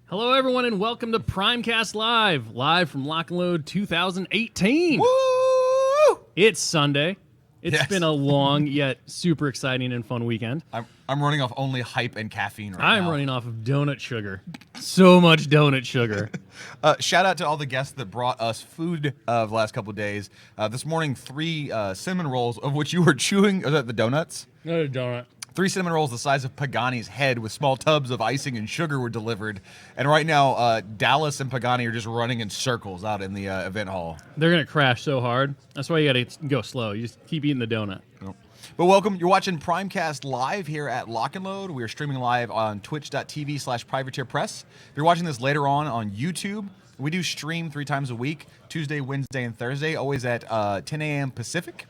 Hello, everyone, and welcome to Primecast live from Lock and Load 2018. Woo! It's Sunday. It's been a long yet super exciting and fun weekend. I'm running off only hype and caffeine right now. I'm running off of donut sugar. So much donut sugar. Shout out to all the guests that brought us food the last couple of days. This morning, 3 cinnamon rolls, of which you were chewing. Is that the donuts? No donut. 3 cinnamon rolls the size of Pagani's head with small tubs of icing and sugar were delivered. And right now, Dallas and Pagani are just running in circles out in the event hall. They're going to crash so hard. That's why you got to go slow. You just keep eating the donut. Oh. But welcome. You're watching Primecast live here at Lock and Load. We are streaming live on twitch.tv/privateerpress. If you're watching this later on YouTube, we do stream 3 times a week, Tuesday, Wednesday, and Thursday, always at 10 a.m. Pacific.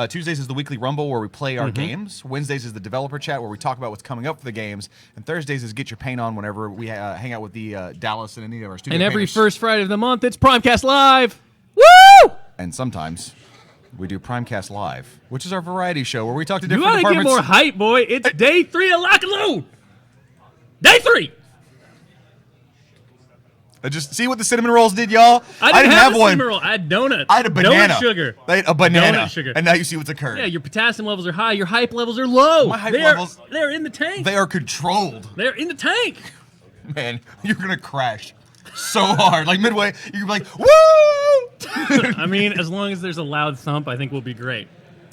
Tuesdays is the weekly Rumble where we play our games. Wednesdays is the developer chat where we talk about what's coming up for the games. And Thursdays is Get Your Paint On whenever we hang out with the Dallas and any of our studio And every painters. first Friday of the month, it's Primecast Live. Woo! And sometimes we do Primecast Live, which is our variety show where we talk to different You got to get departments. more hype, boy. It's day 3 of Lock and Load. Day 3. Just see what the cinnamon rolls did, y'all. I didn't have one. cinnamon roll. I had donuts. I had a banana. Donut sugar. They had a banana. Donut sugar. And now you see what's occurred. Yeah, your potassium levels are high. Your hype levels are low. My hype levels- They're in the tank. They are controlled. They're in the tank. Man, you're going to crash so hard. Like midway, you're like, woo! I mean, as long as there's a loud thump, I think we'll be great.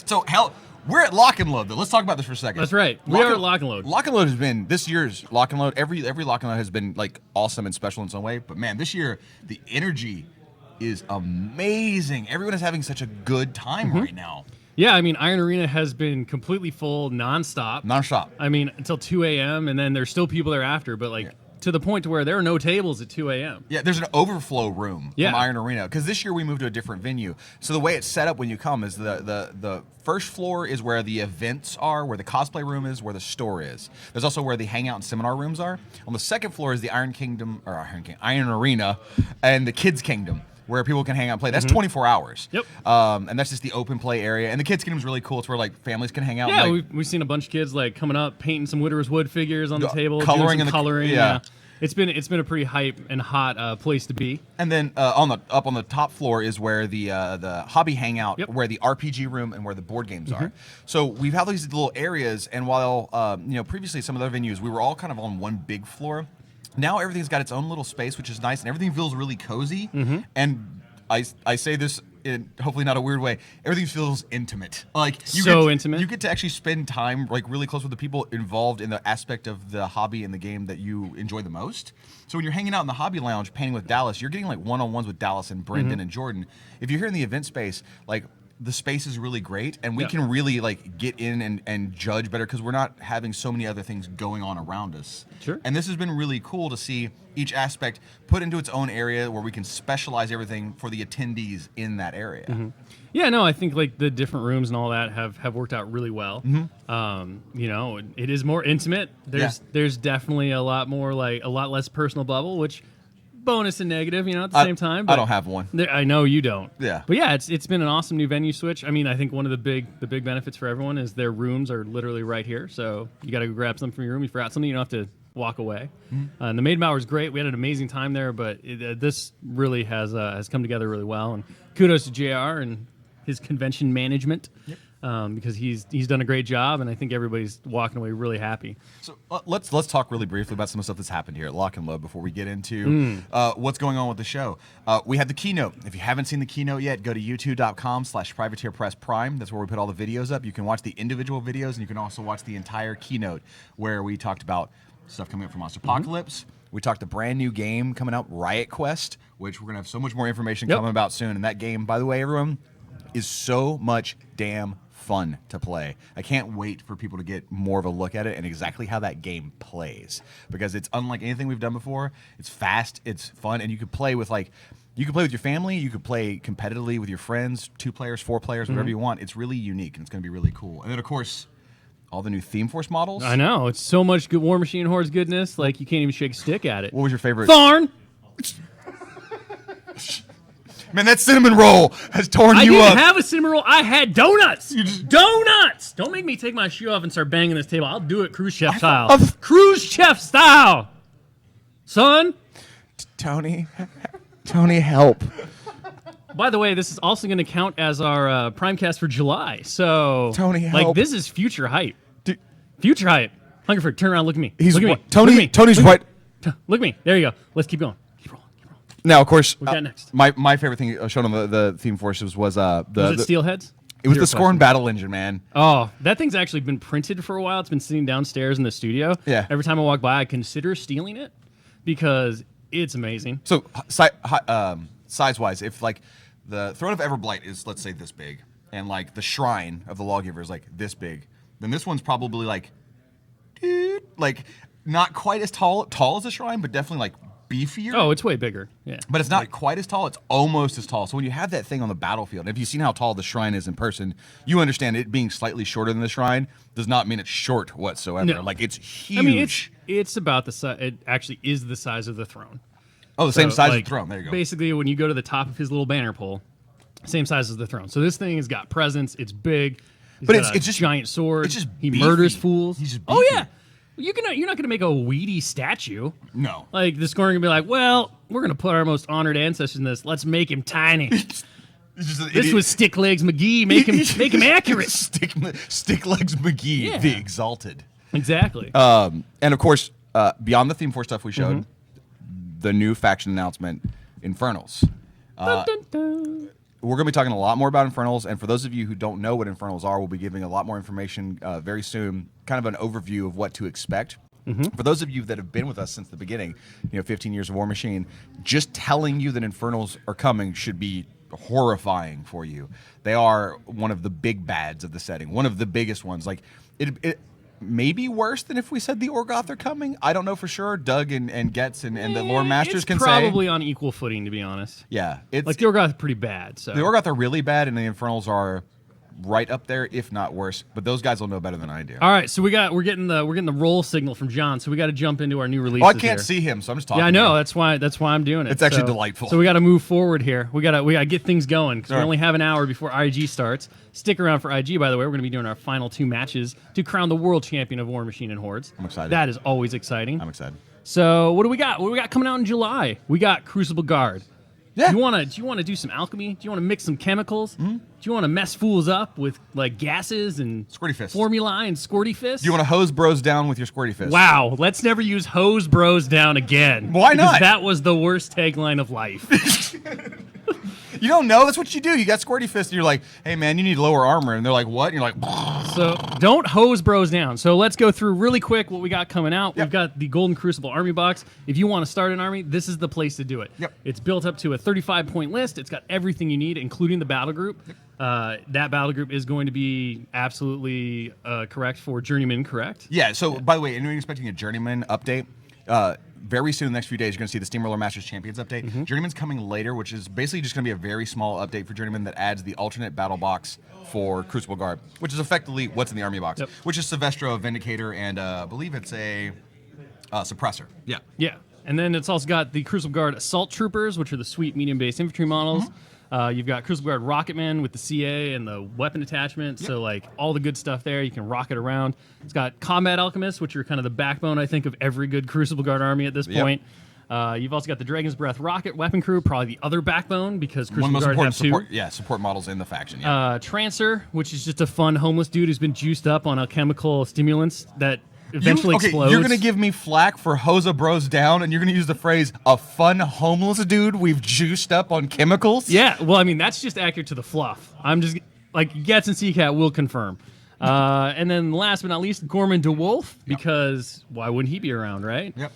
So, hell, we're at Lock and Load, though. Let's talk about this for a second. That's right. We are at Lock and Load. Lock and Load has been, this year's Lock and Load, every Lock and Load has been, like, awesome and special in some way. But, man, this year, the energy is amazing. Everyone is having such a good time right now. Yeah, I mean, Iron Arena has been completely full nonstop. Nonstop. I mean, until 2 a.m., and then there's still people thereafter, but, like, to the point to where there are no tables at 2 a.m. Yeah, there's an overflow room Yeah. from Iron Arena because this year we moved to a different venue. So the way it's set up when you come is the first floor is where the events are, where the cosplay room is, where the store is. There's also where the hangout and seminar rooms are. On the second floor is the Iron Arena, and the Kids Kingdom, where people can hang out and play. That's 24 hours. Yep. And that's just the open play area. And the Kids Kingdom is really cool. It's where like families can hang out. Yeah, and, like, we've seen a bunch of kids like coming up, painting some Widow's Wood figures on the table, coloring doing some in the- coloring. yeah. It's been a pretty hype and hot place to be. And then up on the top floor is where the hobby hangout, where the RPG room and where the board games are. So we've had these little areas, and while previously some of the other venues we were all kind of on one big floor, now everything's got its own little space, which is nice, and everything feels really cozy. And I say this in hopefully not a weird way. Everything feels intimate. Like intimate. You get to actually spend time like really close with the people involved in the aspect of the hobby and the game that you enjoy the most. So when you're hanging out in the hobby lounge painting with Dallas, you're getting like one-on-ones with Dallas and Brendan and Jordan. If you're here in the event space, like the space is really great, and we can really like get in and judge better because we're not having so many other things going on around us. Sure. And this has been really cool to see each aspect put into its own area where we can specialize everything for the attendees in that area. Yeah, no, I think like the different rooms and all that have worked out really well. It is more intimate. There's definitely a lot less personal bubble, which bonus and negative, at the same time. But I don't have one. I know you don't. Yeah. But yeah, it's been an awesome new venue switch. I mean, I think one of the big benefits for everyone is their rooms are literally right here. So you got to go grab something from your room. You forgot something, you don't have to walk away. And the Maiden Bower was great. We had an amazing time there, but this really has come together really well. And kudos to JR and his convention management. Because he's done a great job, and I think everybody's walking away really happy. So let's talk really briefly about some of the stuff that's happened here at Lock and Load before we get into what's going on with the show. We had the keynote. If you haven't seen the keynote yet, go to youtube.com/privateerpressprime. That's where we put all the videos up. You can watch the individual videos, and you can also watch the entire keynote where we talked about stuff coming up from Monster Apocalypse. We talked a brand new game coming out, Riot Quest, which we're going to have so much more information coming about soon. And that game, by the way, everyone, is so much damn fun to play. I can't wait for people to get more of a look at it and exactly how that game plays, because it's unlike anything we've done before. It's fast, it's fun, and you could play with your family, you could play competitively with your friends, 2 players, 4 players, whatever you want. It's really unique, and it's going to be really cool. And then, of course, all the new Theme Force models. I know. It's so much good War Machine Hordes goodness, like you can't even shake a stick at it. What was your favorite? Thorn! Man, that cinnamon roll has torn I you didn't up. have a cinnamon roll. I had donuts. Donuts. Don't make me take my shoe off and start banging this table. I'll do it cruise chef style. Cruise chef style. Son. Tony, help. By the way, this is also going to count as our Primecast for July. So, Tony, help. like, this is future hype. Future hype. Hungerford, turn around, look at me. He's look at me. Tony. Look at me. Tony's look right. Look at me. There you go. Let's keep going. Keep rolling. Now, of course, What we got next? My favorite thing shown on the theme forces was Was it Steelheads? It was Zero the Scorn question. battle engine, man. Oh, that thing's actually been printed for a while. It's been sitting downstairs in the studio. Yeah. Every time I walk by, I consider stealing it because it's amazing. So size-wise, if like the Throne of Everblight is, let's say, this big, and like the Shrine of the Lawgiver is like this big, then this one's probably like not quite as tall as the Shrine, but definitely like beefier. Oh, it's way bigger. Yeah. But it's not quite as tall. It's almost as tall. So when you have that thing on the battlefield, and if you've seen how tall the Shrine is in person, you understand it being slightly shorter than the Shrine does not mean it's short whatsoever. No. Like, it's huge. I mean, it's about the size. It actually is the size of the throne. Oh, the same So, size like, as the throne. There you go. Basically, when you go to the top of his little banner pole, same size as the throne. So this thing has got presence. It's big. But got it's a just giant sword. it's just he beefy. murders fools. He's just oh beefy. yeah. You're not gonna make a weedy statue. No. Like the scoring gonna be like, well, we're gonna put our most honored ancestors in this. Let's make him tiny. This was Stick Legs McGee. Make him accurate. Stick Legs McGee, Yeah. the Exalted. Exactly. And of course, beyond the theme 4 stuff we showed, the new faction announcement, Infernals. Dun, dun, dun. We're going to be talking a lot more about Infernals, and for those of you who don't know what Infernals are, we'll be giving a lot more information very soon, kind of an overview of what to expect. For those of you that have been with us since the beginning, 15 years of War Machine, just telling you that Infernals are coming should be horrifying for you. They are one of the big bads of the setting, one of the biggest ones. Like, it may be worse than if we said the Orgoth are coming. I don't know for sure. Doug and Getz and the lore masters can it's say. probably on equal footing, to be honest. Yeah. It's, Like the Orgoth are pretty bad. So the Orgoth are really bad, and the Infernals are right up there, if not worse. But those guys will know better than I do. All right, so we're getting the roll signal from John, so we got to jump into our new releases. Oh, I can't here. see him, so I'm just talking. Yeah, I to know. you. That's why I'm doing it. It's actually So- delightful. So we got to move forward here. We got to get things going because we All right. only have an hour before IG starts. Stick around for IG. By the way, we're going to be doing our final 2 matches to crown the world champion of War Machine and Hordes. I'm excited. That is always exciting. I'm excited. So what do we got? What do we got coming out in July? We got Crucible Guard. Yeah. Do you want to do some alchemy? Do you want to mix some chemicals? Do you want to mess fools up with like gases and Squirty fist. formula and squirty fists? Do you want to hose bros down with your squirty fist? Wow, let's never use hose bros down again. Why Because not? that was the worst tagline of life. You don't know. That's what you do. You got squirty fist, and you're like, "Hey, man, you need lower armor." And they're like, "What?" And you're like, So don't hose bros down. So let's go through really quick what we got coming out. Yep. We've got the Golden Crucible Army Box. If you want to start an army, this is the place to do it. Yep. It's built up to a 35-point list. It's got everything you need, including the battle group. That battle group is going to be absolutely correct for Journeyman, correct? Yeah, so by the way, anyone expecting a Journeyman update, very soon, in the next few days, you're going to see the Steamroller Masters Champions update. Journeyman's coming later, which is basically just going to be a very small update for Journeyman that adds the alternate battle box for Crucible Guard, which is effectively what's in the army box, which is Sylvestro, Vindicator, and I believe it's a Suppressor. Yeah. Yeah. And then it's also got the Crucible Guard Assault Troopers, which are the sweet medium-based infantry models. You've got Crucible Guard Rocketman with the CA and the weapon attachment. So, like, all the good stuff there. You can rocket around. It's got Combat Alchemists, which are kind of the backbone, I think, of every good Crucible Guard army at this point. You've also got the Dragon's Breath Rocket Weapon Crew, probably the other backbone, because One of Crucible the most Guard important have two. support models in the faction. Yeah. Trancer, which is just a fun homeless dude who's been juiced up on alchemical stimulants that eventually explodes. You're going to give me flack for Hosa Bros down, and you're going to use the phrase, a fun homeless dude we've juiced up on chemicals? Yeah, well, I mean, that's just accurate to the fluff. I'm just, like, Getz and Seacat will confirm. And then last but not least, Gorman DeWolf, because why wouldn't he be around, right? Yep.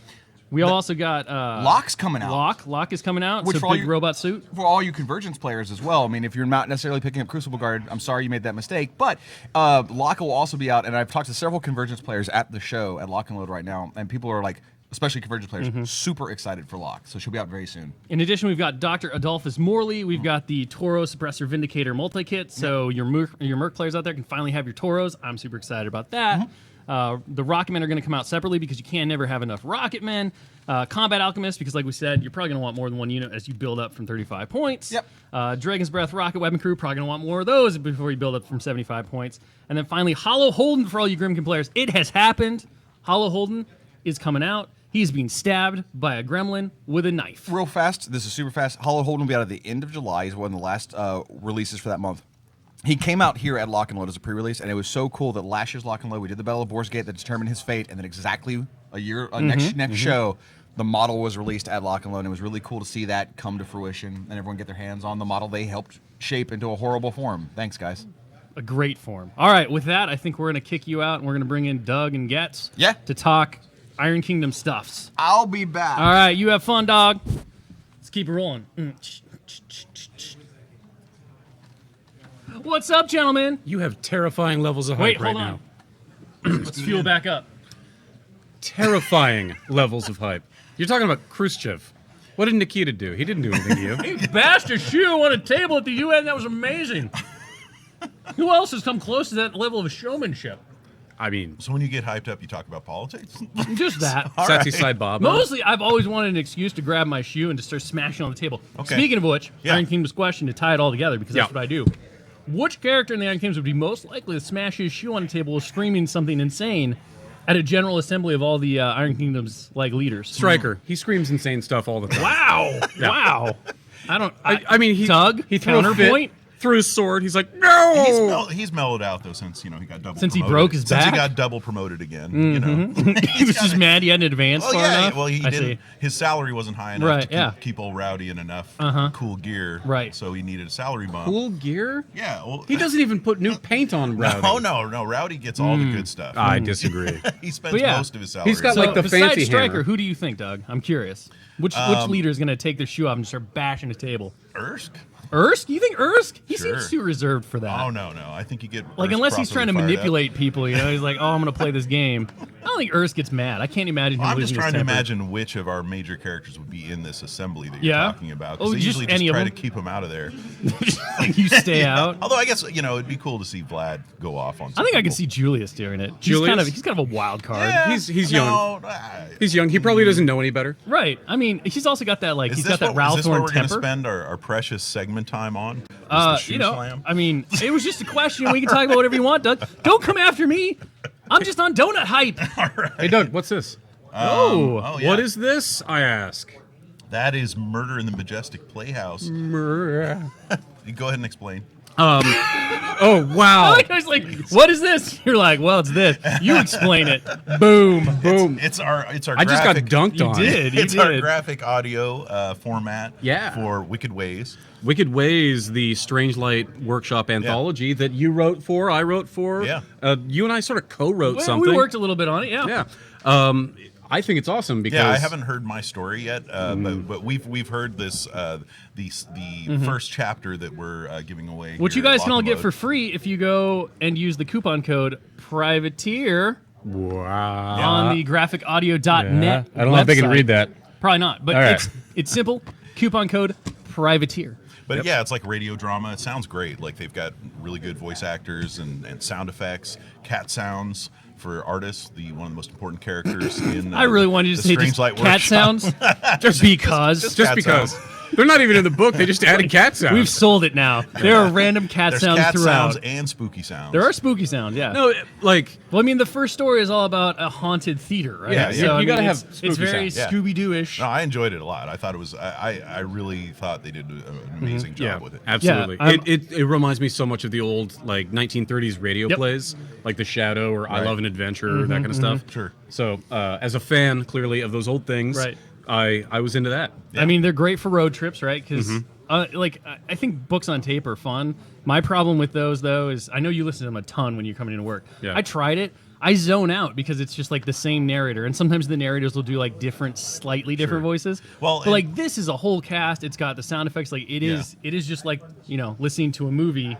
We also got... Locke's coming out. Locke is coming out, Which so for all big you- robot suit. For all you Convergence players as well, I mean, if you're not necessarily picking up Crucible Guard, I'm sorry you made that mistake, but Locke will also be out, and I've talked to several Convergence players at the show at Lock and Load right now, and people are like, especially Convergence players, super excited for Locke, so she'll be out very soon. In addition, we've got Dr. Adolphus Morley. We've got the Toro Suppressor Vindicator multi-kit, so your Merc players out there can finally have your Toros. I'm super excited about that. The Rocketmen are going to come out separately because you can never have enough Rocketmen. Combat Alchemist, because like we said, you're probably going to want more than one unit as you build up from 35 points. Yep. Dragon's Breath Rocket Weapon Crew, probably going to want more of those before you build up from 75 points. And then finally, Hollow Holden for all you Grimkin players. It has happened. Hollow Holden is coming out. He's being stabbed by a gremlin with a knife. Real fast, this is super fast. Hollow Hold will be out at the end of July. He's one of the last releases for that month. He came out here at Lock and Load as a pre-release, and it was so cool that last year's Lock and Load, we did the Battle of Boar's Gate that determined his fate, and then exactly a year next show, the model was released at Lock and Load, and it was really cool to see that come to fruition and everyone get their hands on the model they helped shape into a horrible form. Thanks, guys. A great form. All right, with that, I think we're going to kick you out, and we're going to bring in Doug and Getz to talk Iron Kingdom stuffs. I'll be back. All right, you have fun, dog. Let's keep it rolling. What's up, gentlemen? You have terrifying levels of hype right now. Let's fuel back up. Terrifying levels of hype. You're talking about Khrushchev. What did Nikita do? He didn't do anything to you. He bashed a shoe on a table at the UN. That was amazing. Who else has come close to that level of showmanship? I mean, So when you get hyped up, you talk about politics? Just that. Satsy Side Bob. Mostly, I've always wanted an excuse to grab my shoe and to start smashing on the table. Okay. Speaking of which, Yeah. Iron Kingdom's question to tie it all together, because that's what I do. Which character in the Iron Kingdoms would be most likely to smash his shoe on a table while screaming something insane at a general assembly of all the Iron Kingdom's leaders? Stryker. He screams insane stuff all the time. Wow! Wow! I mean, Doug, he threw a counterpoint. threw his sword. He's like, no! He's mellowed out though since he got double. Since he promoted. broke his Since back? he got double promoted again. You know, He was just mad he hadn't advanced well, far yeah. enough. Well, he I didn't. see. His salary wasn't high enough Right, to keep old Rowdy in enough cool gear. Right. So he needed a salary bump. Cool gear? Yeah. Well, He doesn't even put new paint on Rowdy. No. Rowdy gets all the good stuff. I disagree. He spends yeah. most of his salary. He's got, So, like, the besides fancy Stryker, hammer. who do you think, Doug? I'm curious. Which leader is going to take their shoe off and start bashing the table? Ersk. Ersk? You think Ersk? He Sure. seems too reserved for that. Oh no. I think you get Like, Ersk unless he's properly trying to fired up. manipulate people, he's like, oh, I'm going to play this game. I don't think Ersk gets mad. I can't imagine him I'm losing just trying his to temper. imagine which of our major characters would be in this assembly that you're Yeah? talking about. Oh, Because they just usually any just of try to them? keep him out of there. You stay out. Although I guess it'd be cool to see Vlad go off on. I think I could see Julius doing it. Julius? He's kind of a wild card. Yeah, He's young. He's young. He probably doesn't know any better. Right. I mean, he's also got that Is he's this got that what, Ralph is this what Lauren we're going to temper. spend our precious segment time on? Is the shoe slam? I mean, it was just a question. We can talk about whatever you want, Doug. Don't come after me. I'm just on donut hype. Hey, Doug, what's this? Oh, yeah. What is this, I ask? That is Murder in the Majestic Playhouse. Oh, You go ahead and explain. wow. I was like, what is this? You're like, well, it's this. You explain it. Boom. Boom. It's our I just got graphic- dunked You on. did. You It's our did. graphic audio format Yeah. for Wicked Ways. Wicked Ways, the Strange Light Workshop anthology that you wrote for, I wrote for. Yeah. You and I sort of co-wrote Well, something. we worked a little bit on it, yeah. Yeah. I think it's awesome because Yeah, I haven't heard my story yet, but we've heard this the first chapter that we're giving away. Which here you at guys can all Lock and get Load. for free if you go and use the coupon code Privateer Wow. on the graphicaudio.net. I don't know if they can website. read that. Probably not, but All right. it's simple. Coupon code Privateer. But yeah, it's like radio drama. It sounds great. Like they've got really good voice actors and sound effects, cat sounds for artists. One of the most important characters in. I really wanted you to the say Strange just Light cat Workshop. sounds, just because. Just cat because. sounds. They're not even in the book. They just added cat sounds. We've sold it now. There are random cat There's sounds cat throughout. sounds and spooky sounds. There are spooky sounds, yeah. No, like, Well, I mean, the first story is all about a haunted theater, right? Yeah, so, you gotta have it's spooky very sounds. Yeah. Scooby-Doo-ish. No, I enjoyed it a lot. I thought it was. I really thought they did an amazing job yeah, with it. absolutely. Yeah, it reminds me so much of the old, like, 1930s radio Yep. plays, like The Shadow or I Right. Love an Adventure, that kind of stuff. Sure. So, as a fan, clearly, of those old things, Right. I was into that. I mean, they're great for road trips, right? Because, Mm-hmm. I think books on tape are fun. My problem with those, though, is I know you listen to them a ton when you're coming into work. Yeah. I tried it. I zone out because it's just like the same narrator, and sometimes the narrators will do like slightly different Sure. voices. Well, but and- like this is a whole cast. It's got the sound effects. Like it is just like listening to a movie.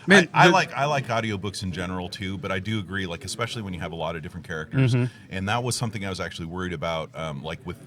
Man, I like audiobooks in general too, but I do agree, like especially when you have a lot of different characters, and that was something I was actually worried about, like with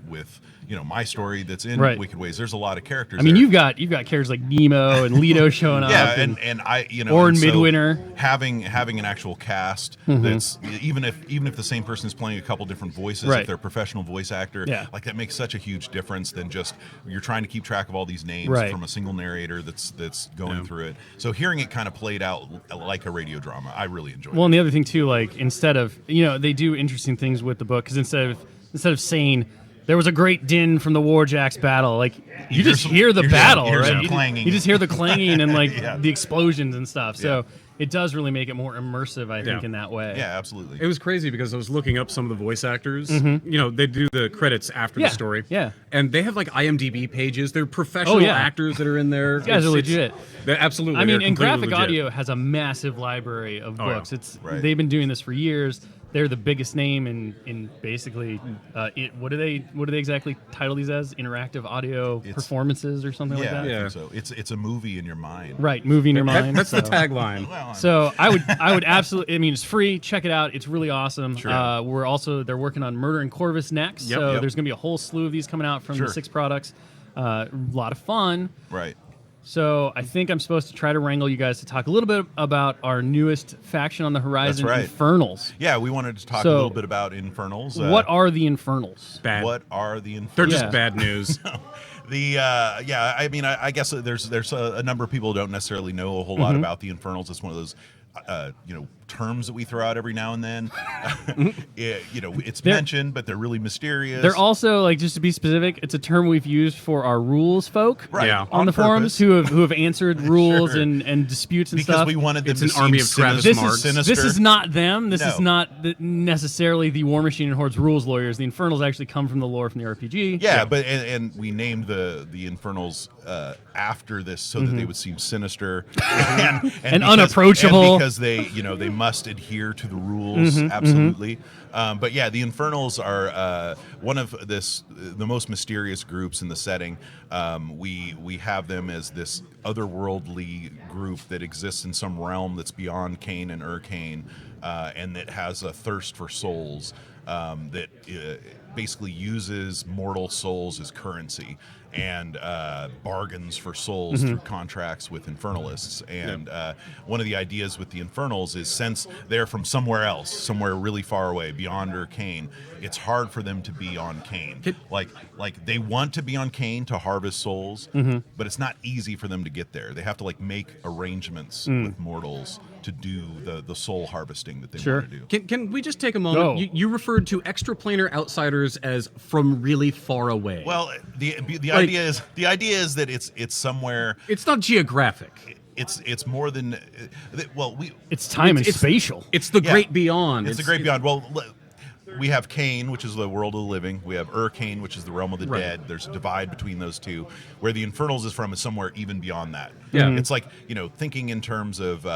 my story that's in Right. Wicked Ways. There's a lot of characters. I mean, there. you've got characters like Nemo and Leto showing up. Yeah, and I Or and in so Midwinter. having an actual cast that's even if the same person is playing a couple different voices, Right. if they're a professional voice actor, Yeah. like that makes such a huge difference than just you're trying to keep track of all these names Right. from a single narrator that's going through it. So hearing it kind of played out like a radio drama, I really enjoyed. Well, it. and the other thing too, like instead of they do interesting things with the book because instead of instead of saying there was a great din from the Warjacks battle, like you just hear the you battle, hear right? some You clanging. you just hear the clanging and like Yeah. the explosions and stuff. So Yeah. it does really make it more immersive, I think, Yeah. in that way. Yeah, absolutely. It was crazy because I was looking up some of the voice actors. You know, they do the credits after Yeah, the story. yeah. And they have like IMDb pages. They're professional yeah. actors that are in there. These guys are legit. They're absolutely. I mean, they're and completely Graphic legit. Audio has a massive library of Oh, yeah. books. It's Right. They've been doing this for years. They're the biggest name in basically what do they exactly title these as? Interactive audio performances or something like Yeah, that. Yeah. so it's a movie in your mind. Right, movie in your mind. That's the so. tagline. Well, So I would absolutely. I mean, it's free. Check it out. It's really awesome. Sure. They're working on Murder and Corvus next. Yep, so yep. there's gonna be a whole slew of these coming out from Sure. the 6 products. A lot of fun. right. So I think I'm supposed to try to wrangle you guys to talk a little bit about our newest faction on the horizon, That's right. Infernals. Yeah, we wanted to talk a So, little bit about Infernals. What are the Infernals? Bad. What are the Infernals? They're just Yeah. bad news. I mean, I guess there's a number of people who don't necessarily know a whole lot about the Infernals. It's one of those terms that we throw out every now and then. It's mentioned, but they're really mysterious. They're also, like, just to be specific, it's a term we've used for our rules folk right Yeah. on the forums who have answered rules Sure. and disputes and because stuff. we wanted them It's to an seem army of Travis sinister. Marks. This is not them. This is No. not necessarily the War Machine and Horde's rules lawyers. The Infernals actually come from the lore from the RPG. Yeah, but and we named the Infernals after this so that they would seem sinister and And unapproachable. and because they must adhere to the rules absolutely. But yeah, the Infernals are one of the most mysterious groups in the setting. We have them as this otherworldly group that exists in some realm that's beyond Cain and Ur-Cain, and that has a thirst for souls. That basically uses mortal souls as currency and bargains for souls through contracts with infernalists. And one of the ideas with the Infernals is, since they're from somewhere else, somewhere really far away, beyond Ur-Cain, it's hard for them to be on Cain. Like they want to be on Cain to harvest souls, but it's not easy for them to get there. They have to make arrangements with mortals to do the soul harvesting that they Sure. want to do. Can we just take a moment? Go. You referred to extraplanar outsiders as from really far away. Well, the idea is that it's somewhere. It's not geographic. It's more than It's time and It's- spatial. It's the Yeah. great beyond. It's the great beyond. Well, we have Cain, which is the world of the living. We have Ur-Cain, which is the realm of the Right. dead. There's a divide between those two. Where the Infernals is from is somewhere even beyond that. Yeah. It's like, thinking in terms of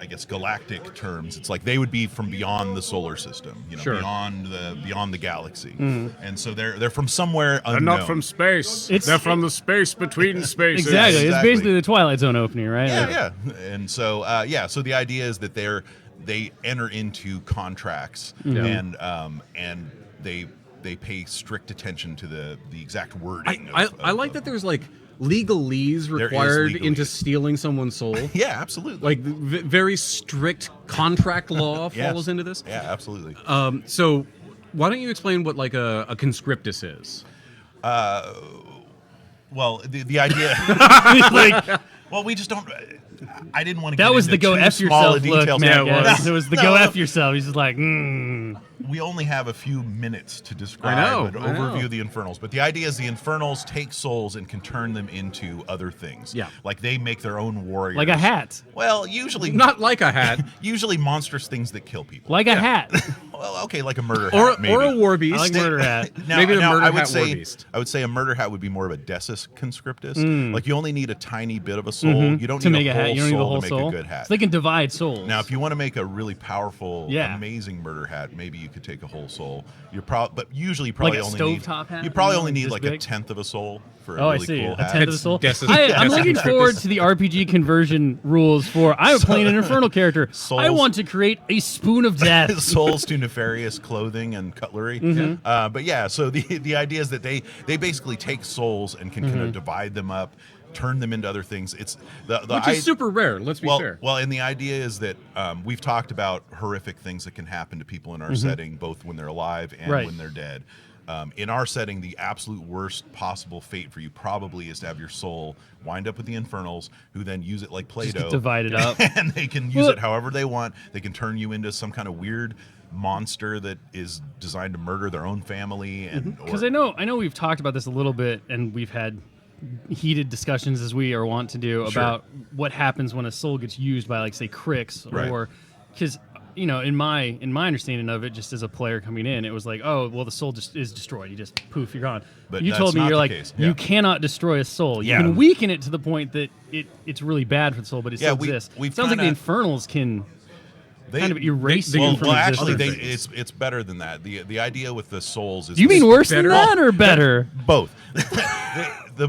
I guess galactic terms. It's like they would be from beyond the solar system, Sure. beyond the galaxy. And so they're from somewhere unknown. space. It's- They're from the space between spaces. Exactly. It's Exactly. basically the Twilight Zone opening, right? Yeah. And so so the idea is that they enter into contracts and they pay strict attention to the exact wording. I like that there's legalese There is required legalese. into stealing someone's soul. Yeah, absolutely. Like very strict contract law Yes. falls into this. Yeah, absolutely. So why don't you explain what a conscriptus is? Well, the idea. Well, we just don't. I didn't want to. That get was into the go too F small yourself a look, details. Matt. Yeah, it guys. was. It was the No, go no. F yourself. He's just like, We only have a few minutes to describe I know, an I know. overview of the Infernals, but the idea is the Infernals take souls and can turn them into other things. Yeah. Like they make their own warriors. like a hat. Well, usually Not like a hat. usually monstrous things that kill people. Like a hat. Well, okay, like a murder or hat, maybe. or a war beast. I like murder hat. Maybe the murder I would hat say, war beast. I would say a murder hat would be more of a decis conscriptus. Like you only need a tiny bit of a soul. You don't To need make a a whole hat. You don't need the soul whole to make soul. a good hat. So they can divide souls. Now, if you want to make a really powerful, Yeah. amazing murder hat, maybe you could take a whole soul. But usually you Like probably a only need stovetop hat? You probably You know, only need this like a big? tenth of a soul for a Oh, really I see. cool A hat. tenth of the soul. Decis- I'm Decis looking conscriptus. forward to the RPG conversion rules for. I'm playing an Infernal character. Souls. I want to create a spoon of death. Souls to nefarious clothing and cutlery. But yeah, so the idea is that they basically take souls and can kind of divide them up, turn them into other things. It's Which is super rare, let's be fair. Well, and the idea is that we've talked about horrific things that can happen to people in our setting, both when they're alive and Right. when they're dead. In our setting, the absolute worst possible fate for you probably is to have your soul wind up with the infernals, who then use it like Play-Doh. Just divide it up. And they can use it however they want. They can turn you into some kind of weird monster that is designed to murder their own family. And Because I know we've talked about this a little bit, and we've had heated discussions, as we are wont to do, about what happens when a soul gets used by, like, say, Crix, or because in my understanding of it, just as a player coming in, it was like, oh, well, the soul just is destroyed. You just poof, you're gone. But you that's told me, not you're the like, case. you cannot destroy a soul. You Yeah. can weaken it to the point that it's really bad for the soul, but it still exists. we've Sounds like the kinda- Infernals can They kind of erase they- you well, from well, actually, existence. it's better than that. The idea with the souls is Do you mean worse than better? that or better? both.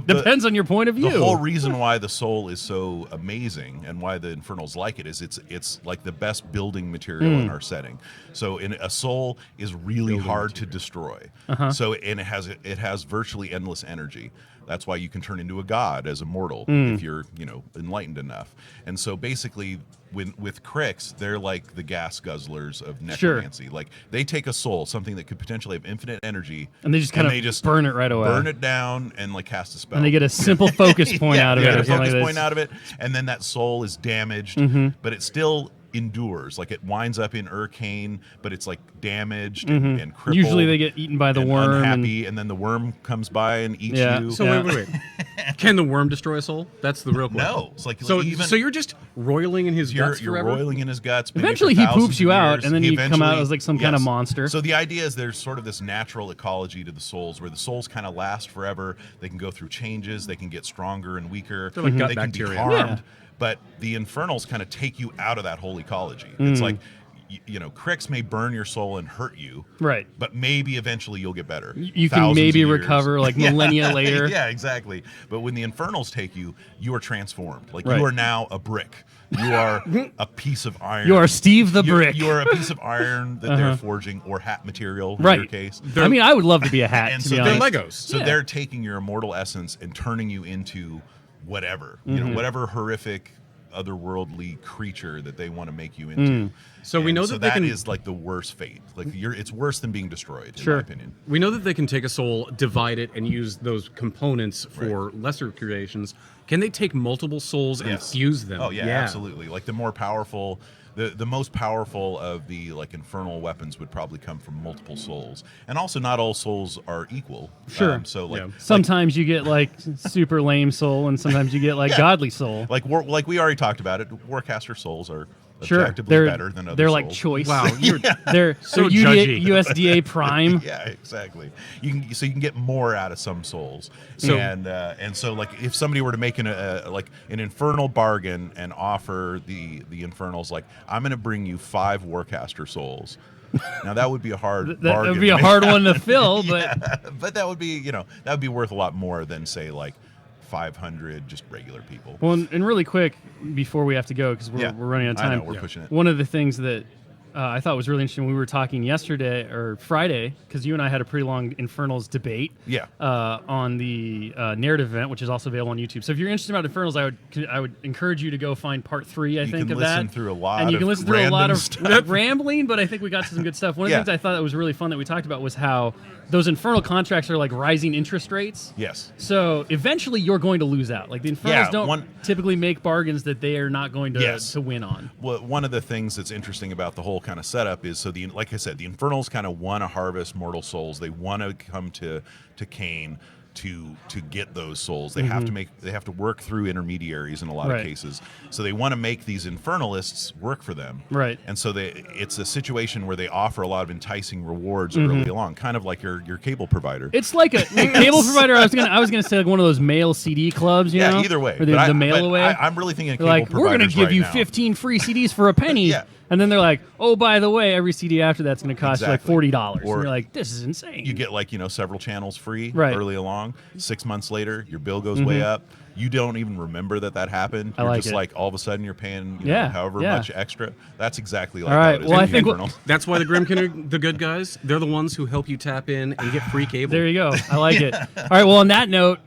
Depends on your point of view. The whole reason why the soul is so amazing and why the infernals like it is it's like the best building material in our setting. So a soul is really hard to destroy. So and it has virtually endless energy. That's why you can turn into a god as a mortal if you're enlightened enough. And so basically, with Crix, they're like the gas guzzlers of necromancy. Like they take a soul, something that could potentially have infinite energy, And they just kind of burn it right away. burn it down, and like cast a spell. And they get a simple focus point out of it. Yeah, Or a something focus like point that. out of it, and then that soul is damaged, but it still endures. Like it winds up in Urkane, but it's like damaged and crippled. Usually they get eaten by the and worm. unhappy, and then the worm comes by and eats Yeah. you. So Yeah. wait. Can the worm destroy a soul? That's the real question. No, it's like So even so you're just roiling in his guts you're forever. roiling in his guts. maybe Eventually for he thousands poops you of out, years. and then He you come out eventually- as like some kind of monster. So the idea is there's sort of this natural ecology to the souls, where the souls kind of last forever. They can go through changes. They can get stronger and weaker. They're like gut they can be bacteria. harmed. Yeah. But the infernals kind of take you out of that whole ecology. It's like, Crix may burn your soul and hurt you, Right. but maybe eventually you'll get better. You can Thousands maybe of years. recover like millennia later. Yeah, exactly. But when the infernals take you, you are transformed. Like Right. you are now a brick. You are a piece of iron. You are Steve the Brick. You are a piece of iron that they're forging, or hat material in Right. your case. I mean, I would love to be a hat, And to so be they're honest. Legos. So Yeah. they're taking your immortal essence and turning you into whatever, whatever horrific otherworldly creature that they want to make you into. So we And know that they that can- is like the worst fate. Like it's worse than being destroyed, in Sure. my opinion. We know that they can take a soul, divide it, and use those components for lesser creations. Can they take multiple souls and Yes. fuse them? Oh yeah, absolutely. Like the more powerful, the most powerful of the like infernal weapons would probably come from multiple souls, and also not all souls are equal. Sure. So like, Yeah. Sometimes you get like super lame soul, and sometimes you get like godly soul. like we already talked about it. Warcaster souls are Sure, objectively they're better than other they're souls. like choice. Wow, you're They're So you judgy. get USDA Prime. Yeah, exactly. You can get more out of some souls. So- And so like if somebody were to make an infernal bargain and offer the infernals, like, I'm going to bring you 5 Warcaster souls. Now that would be a hard That bargain. would be a hard one to fill, but But that would be that would be worth a lot more than say like 500 just regular people. well, and really quick before we have to go because Yeah. we're running out of I time. know, we're pushing it. One of the things that I thought was really interesting, we were talking yesterday or Friday, because you and I had a pretty long Infernals debate. Yeah. On the narrative event, which is also available on YouTube. So if you're interested about Infernals, I would encourage you to go find part 3. I You think can of listen that, through a lot and you of can listen through a lot random of stuff. rambling. But I think we got to some good stuff. One of the Yeah. things I thought that was really fun that we talked about was how those Infernal contracts are like rising interest rates. Yes. So eventually you're going to lose out. Like the Infernals Yeah, don't typically make bargains that they are not going to, Yes. to win on. Well, one of the things that's interesting about the whole kind of setup is, so like I said, the Infernals kind of want to harvest mortal souls. They want to come to Cain to get those souls. They have to work through intermediaries in a lot Right. of cases. So they want to make these infernalists work for them. Right. And so it's a situation where they offer a lot of enticing rewards early along, kind of like your cable provider. It's like a cable provider. I was gonna say like one of those mail CD clubs. You know? Either way. Or the mail away. I'm really thinking of They're cable like, we're gonna providers give right you now. 15 free CDs for a penny. Yeah. And then they're like, oh, by the way, every CD after that's going to cost Exactly. you like $40. And Or you're like, this is insane. You get like several channels free Right. early along. 6 months later, your bill goes way up. you don't even remember that happened. I You're like just it. like all of a sudden you're paying Yeah, however yeah. much extra. That's exactly like All right, how it is well, in I think Infernals. That's why the Grimkin are the good guys. They're the ones who help you tap in and get free cable. There you go. I like it. All right. Well, on that note,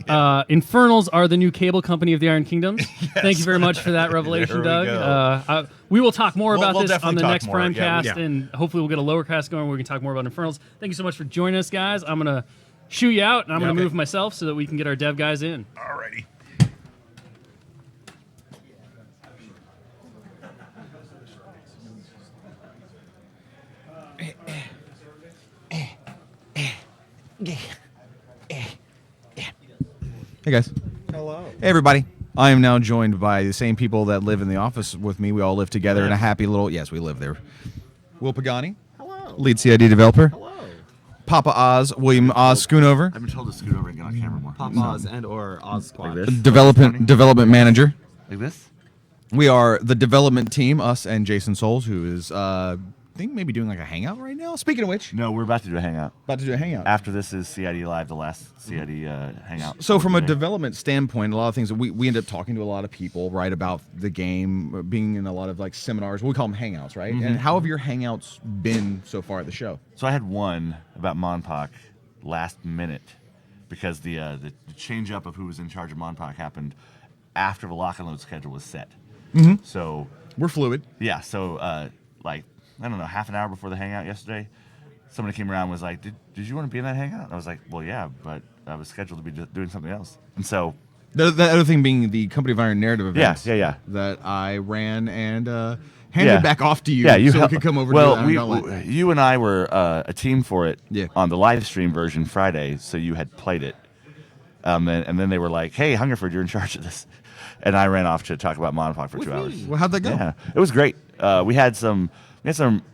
Infernals are the new cable company of the Iron Kingdoms. Thank you very much for that revelation, There we Doug. go. We will talk more We'll about this definitely on the talk next more. Primecast, Yeah, and hopefully we'll get a lower cast going where we can talk more about Infernals. Thank you so much for joining us, guys. I'm gonna shoo you out, and I'm gonna move myself so that we can get our dev guys in. Alrighty. Hey guys. Hello. Hey everybody. I am now joined by the same people that live in the office with me. We all live together in a happy little. Yes, we live there. Will Pagani. Hello. Lead CID developer. Hello. Papa Oz, William Oz Schoonover, I've been told to scoot over and get on camera more. Pop Oz and or Oz Squad. Like this? development manager. Like this? We are the development team, us and Jason Souls, who is I think maybe doing like a hangout right now. Speaking of which, No, we're about to do a hangout. about to do a hangout. After this is CID Live, the last CID hangout. So from a Today. development standpoint, a lot of things that we end up talking to a lot of people, right, about the game, being in a lot of like seminars. We call them hangouts, right? And how have your hangouts been so far at the show? So I had one about Monpok last minute because the change up of who was in charge of Monpok happened after the lock and load schedule was set. So We're fluid. yeah, so like I don't know, half an hour before the hangout yesterday, somebody came around and was like, "Did you want to be in that hangout?" And I was like, "Well, yeah, but I was scheduled to be doing something else." And so The other thing being the Company of Iron narrative event. yeah. That I ran and handed back off to you, Yeah, you so help- we could come over well, to the Iron Gauntlet. you and I were a team for it Yeah. on the live stream version Friday, so you had played it. And then they were like, "Hey, Hungerford, you're in charge of this," and I ran off to talk about Monopod for 2 hours. Well, how'd that go? Yeah, it was great. We had some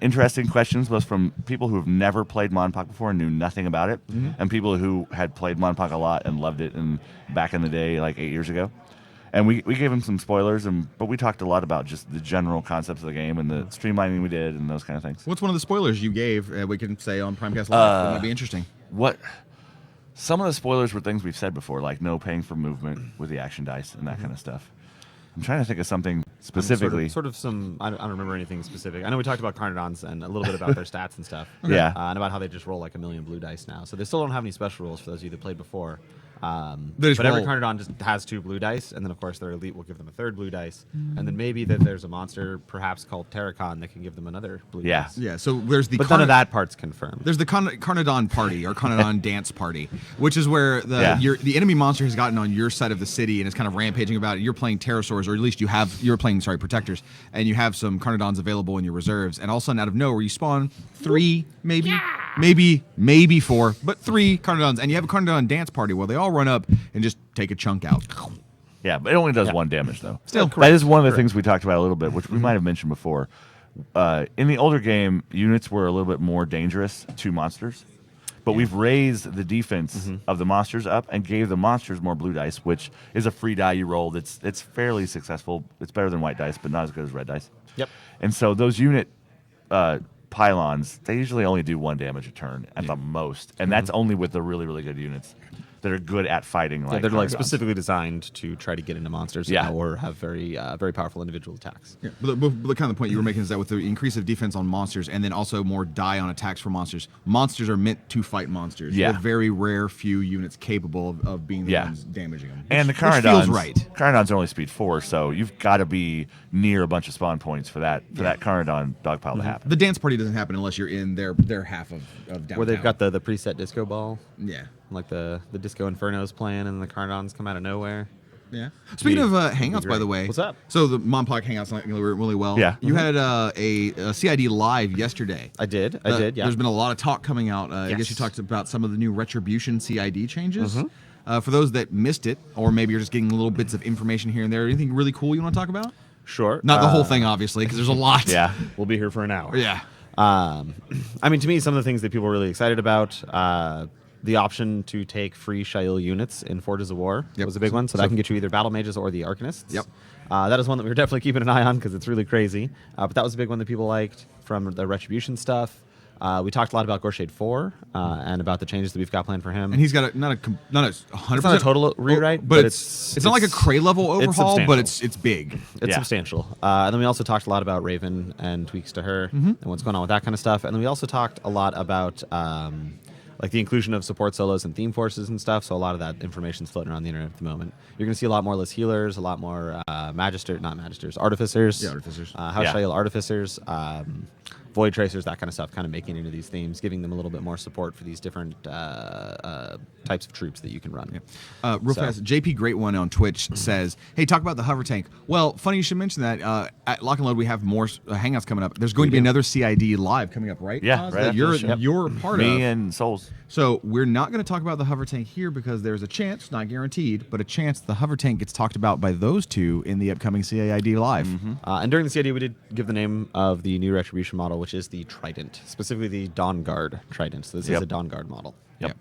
interesting questions, both from people who have never played Monopod before and knew nothing about it, and people who had played Monopod a lot and loved it, and back in the day, like 8 years ago. And we gave them some spoilers, but we talked a lot about just the general concepts of the game and the streamlining we did and those kind of things. What's one of the spoilers you gave? We can say on Primecast Live. That might be interesting. Some of the spoilers were things we've said before, like no paying for movement with the action dice and that kind of stuff. I'm trying to think of something specifically. Sort of some. I don't remember anything specific. I know we talked about Carnodons and a little bit about their stats and stuff. Yeah. And about how they just roll like a million blue dice now. So they still don't have any special rules for those of you that played before. They just But every roll. Carnodon just has 2 blue dice, and then of course their elite will give them a 3rd blue dice, and then maybe that there's a monster perhaps called Terracon that can give them another blue Yeah. dice. Yeah, so there's the But none of that part's confirmed. There's the Carnodon party or Carnodon dance party, which is where Yeah. the enemy monster has gotten on your side of the city and is kind of rampaging about it. You're playing pterosaurs, or at least you're playing protectors, and you have some Carnodons available in your reserves. And all of a sudden, out of nowhere, you spawn 3, maybe 4, but 3 Carnodons, and you have a Carnodon dance party where they all run up and just take a chunk out. Yeah, but it only does 1 damage, though. Still, that is one of the things we talked about a little bit, which we might have mentioned before. In the older game, units were a little bit more dangerous to monsters, but we've raised the defense of the monsters up and gave the monsters more blue dice, which is a free die you roll. It's fairly successful. It's better than white dice, but not as good as red dice. Yep. And so those unit pylons, they usually only do 1 damage a turn at the most, and that's only with the really, really good units that are good at fighting. Yeah, Like they're like Carnodons. specifically designed to try to get into monsters, Yeah. or have very very powerful individual attacks. Yeah, but the kind of the point you were making is that with the increase of defense on monsters and then also more die on attacks for monsters are meant to fight monsters. Yeah. They're very rare few units capable of being the Yeah. ones damaging them. And the which Carnodons, feels right. Carnodons are only speed 4, so you've got to be near a bunch of spawn points for that Carnodon dogpile to happen. The dance party doesn't happen unless you're in their half of downtown. Where they've got the preset disco ball, yeah. like the disco infernos playing, and the Carnodons come out of nowhere. Yeah. Speaking of hangouts, be by the great. way. What's up? So the Monpog hangouts went really well. Yeah. You had a CID live yesterday. I did, yeah. There's been a lot of talk coming out. I guess Yes. you talked about some of the new Retribution CID changes. For those that missed it, or maybe you're just getting little bits of information here and there, anything really cool you want to talk about? Sure. Not the whole thing, obviously, because there's a lot. Yeah. We'll be here for an hour. Yeah. I mean, to me, some of the things that people were really excited about, the option to take free Shail units in Forges of War Yep. was a big one. So that can get you either Battle Mages or the Arcanists. Yep. That is one that we were definitely keeping an eye on because it's really crazy. But that was a big one that people liked from the Retribution stuff. We talked a lot about Gorshade 4 and about the changes that we've got planned for him. And he's got not a 100%. It's not a total rewrite, but it's not like a Cray level overhaul, but substantial. it's big. It's Yeah. substantial. And then we also talked a lot about Raven and tweaks to her and what's going on with that kind of stuff. And then we also talked a lot about like the inclusion of support solos and theme forces and stuff. So a lot of that information's floating around the internet at the moment. You're going to see a lot more less healers, a lot more artificers. Yeah, artificers. House Yeah. Shale artificers. Void Tracers, that kind of stuff, kind of making it into these themes, giving them a little bit more support for these different types of troops that you can run. Real fast, JP Great One on Twitch says, "Hey, talk about the hover tank." Well, funny you should mention that. At Lock and Load, we have more hangouts coming up. There's going to be another CID live coming up, right? Yeah, Oz, right that after you're this, yep. you're a part Me of. and Souls. So we're not going to talk about the hover tank here because there's a chance, not guaranteed, but a chance the hover tank gets talked about by those two in the upcoming CID live. And during the CID, we did give the name of the new retribution model, which is the Trident, specifically the Dawn Guard Trident. So this is a Dawn Guard model. Yep.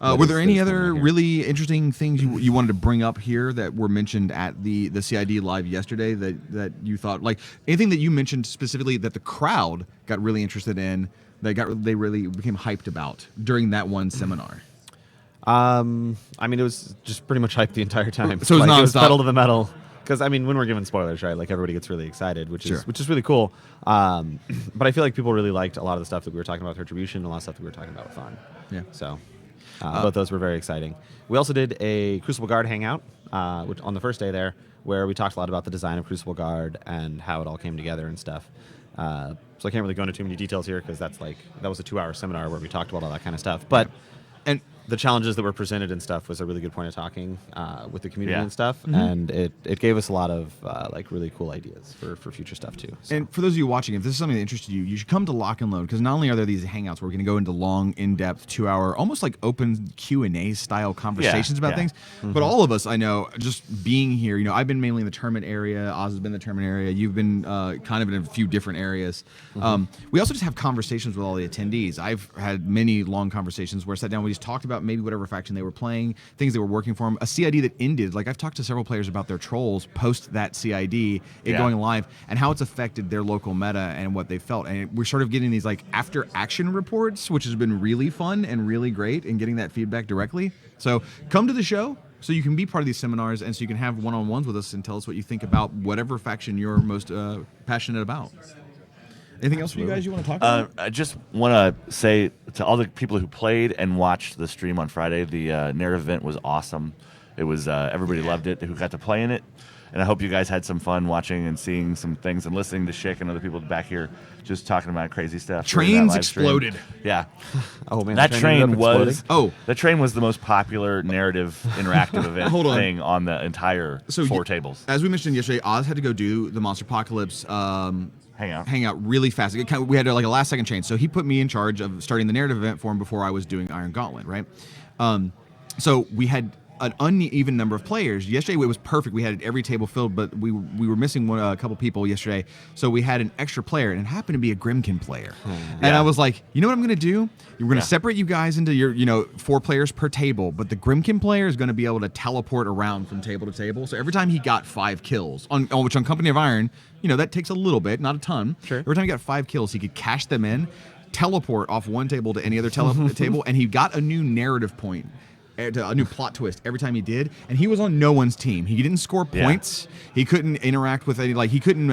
Were there any that is other coming out here. really interesting things you wanted to bring up here that were mentioned at the CID live yesterday that you thought, like anything that you mentioned specifically that the crowd got really interested in, they really became hyped about during that one seminar? I mean, it was just pretty much hyped the entire time. So it was like, it was nonstop? pedal to the metal. Because I mean, when we're giving spoilers, right? Like everybody gets really excited, which Sure. is really cool. But I feel like people really liked a lot of the stuff that we were talking about with Retribution, a lot of stuff that we were talking about with Arn. Yeah. So both those were very exciting. We also did a Crucible Guard hangout, which on the first day there, where we talked a lot about the design of Crucible Guard and how it all came together and stuff. So I can't really go into too many details here because that was a 2-hour seminar where we talked about all that kind of stuff. But And the challenges that were presented and stuff was a really good point of talking with the community Yeah. and stuff, and it gave us a lot of like really cool ideas for future stuff too. So. And for those of you watching, if this is something that interested you, you should come to Lock and Load because not only are there these hangouts where we're going to go into long, in-depth, 2-hour, almost like open Q&A style conversations about yeah. things, but all of us, I know, just being here, I've been mainly in the tournament area, Oz has been in the tournament area, you've been kind of in a few different areas. We also just have conversations with all the attendees. I've had many long conversations where I sat down, we just talked about maybe whatever faction they were playing, things that were working for them, a CID that ended. Like I've talked to several players about their trolls post that CID, going live, and how it's affected their local meta and what they felt. And we're sort of getting these like after action reports, which has been really fun and really great, and getting that feedback directly. So come to the show so you can be part of these seminars and so you can have one-on-ones with us and tell us what you think about whatever faction you're most passionate about. Anything else for you guys you want to talk about? I just want to say to all the people who played and watched the stream on Friday, the narrative event was awesome. It was everybody loved it who got to play in it, and I hope you guys had some fun watching and seeing some things and listening to Schick and other people back here just talking about crazy stuff. during that Trains live stream. exploded. Yeah, Oh man, that the train ended up was exploding. that train was the most popular narrative interactive event Hold on. thing on the entire So 4 you- tables. As we mentioned yesterday, Oz had to go do the Monster Apocalypse hangout really fast. We had like a last second change. So he put me in charge of starting the narrative event for him before I was doing Iron Gauntlet, right? So we had an uneven number of players. Yesterday it was perfect. We had every table filled, but we were missing a couple people yesterday. So we had an extra player, and it happened to be a Grimkin player. And I was like, you know what I'm going to do? We're going to separate you guys into your 4 players per table, but the Grimkin player is going to be able to teleport around from table to table. So every time he got 5 kills, which on Company of Iron, that takes a little bit, not a ton. Sure. Every time he got 5 kills, he could cash them in, teleport off one table to any other table, and he got a new narrative point. A new plot twist every time he did, and he was on no one's team. He didn't score points. He couldn't interact with any, he couldn't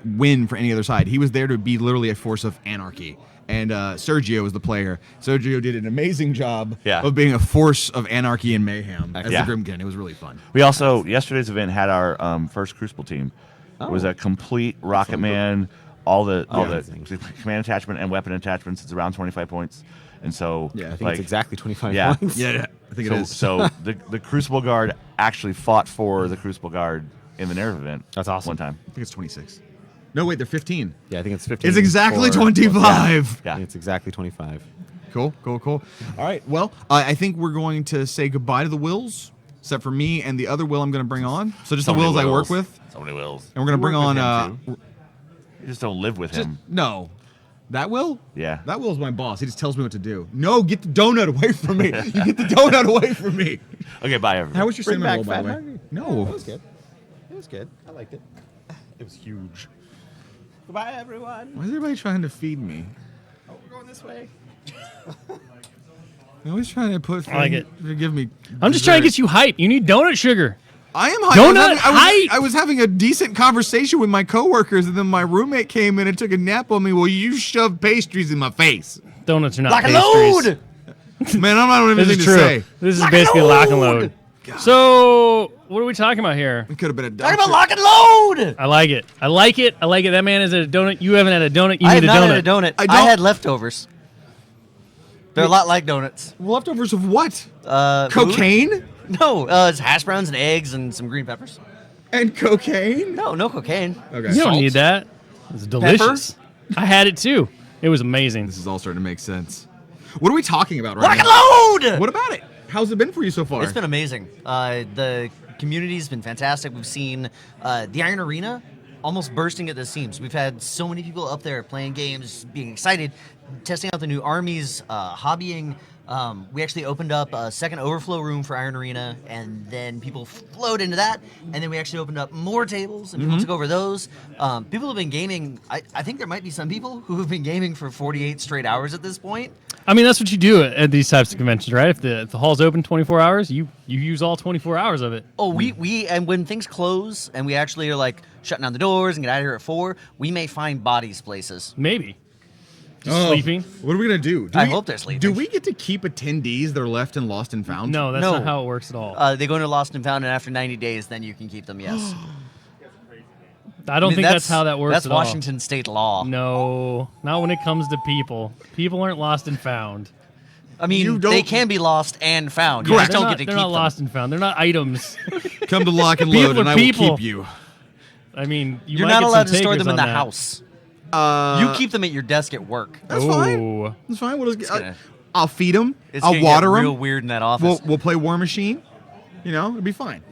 win for any other side. He was there to be literally a force of anarchy. And Sergio was the player. Sergio did an amazing job of being a force of anarchy and mayhem as the Grimkin. It was really fun. We also, yesterday's event had our first Crucible team. It was a complete Rocket Man, all the command attachment and weapon attachments. It's around 25 points. And so, I think it's exactly 25 points. Yeah, I think it is. So the Crucible Guard actually fought for the Crucible Guard in the narrative event. That's awesome. One time. I think it's 26. No, wait, they're 15. Yeah, I think it's 15. It's exactly for- 25. Yeah. I think it's exactly 25. Cool. All right, well, I think we're going to say goodbye to the Wills, except for me and the other Will I'm going to bring on. So just So the many Wills I work Wills. with. So many Wills. And we're going to bring You work on... with him, too. You just don't live with him. No. That Will? Yeah. That Will's my boss. He just tells me what to do. No, get the donut away from me. You get the donut away from me. Okay, bye, everybody. How was your Bring cinnamon back roll, by Fat the way? Hungry. No. It was good. It was good. I liked it. It was huge. Goodbye, everyone. Why is everybody trying to feed me? we're going this way. I'm always trying to put. I like it. Give me. I'm just trying to get you hype. You need donut sugar. I am hype. Donut hype. I was having a decent conversation with my coworkers, and then my roommate came in and took a nap on me. Well, you shoved pastries in my face. Donuts are not Lock and pastries. load. Man, I'm not even This anything is to true. say. This is basically lock and load. So, what are we talking about here? It could have been a Talk doctor. about lock and load. I like it. I like it. I like it. That man is at a donut. You haven't had a donut. You I need have a not donut. had a donut. I I don't- had leftovers. They're a lot like donuts. Leftovers of what? Food? Cocaine No, it's hash browns and eggs and some green peppers. and cocaine. No cocaine. Okay. You don't need that. It's delicious. I had it too. It was amazing. This is all starting to make sense. What are we talking about right Lock now? and load. What about it? How's it been for you so far? It's been amazing. The community's been fantastic. We've seen the Iron Arena almost bursting at the seams. We've had so many people up there playing games, being excited, testing out the new armies, hobbying. We actually opened up a second overflow room for Iron Arena, and then people flowed into that. And then we actually opened up more tables, and people took over those. People have been gaming. I think there might be some people who have been gaming for 48 straight hours at this point. I mean, that's what you do at these types of conventions, right? If the hall's open 24 hours, you use all 24 hours of it. Oh, we and when things close and we actually are like shutting down the doors and get out of here at 4, we may find bodies places. Maybe. Just Oh, sleeping. What are we gonna do? I hope they're sleeping. Do we get to keep attendees that are left and lost and found? No, that's No. not how it works at all. They go into Lost and Found, and after 90 days, then you can keep them. Yes. I don't think that's how that works That's at all. Washington state law. No, not when it comes to people. People aren't lost and found. I mean, You don't- they can be lost and found. You Correct. just They're don't not, get to they're keep not them. lost and found. They're not items. Come to lock and People load, are and I people. will keep you. I mean, You're might not get allowed some to store takers them in on the that. house. Uh, You keep them at your desk at work. That's fine. Oh. That's fine. We'll just, gonna- I'll feed them. It's I'll gonna water get real them. weird in that office. We'll play War Machine. You know, it'll be fine.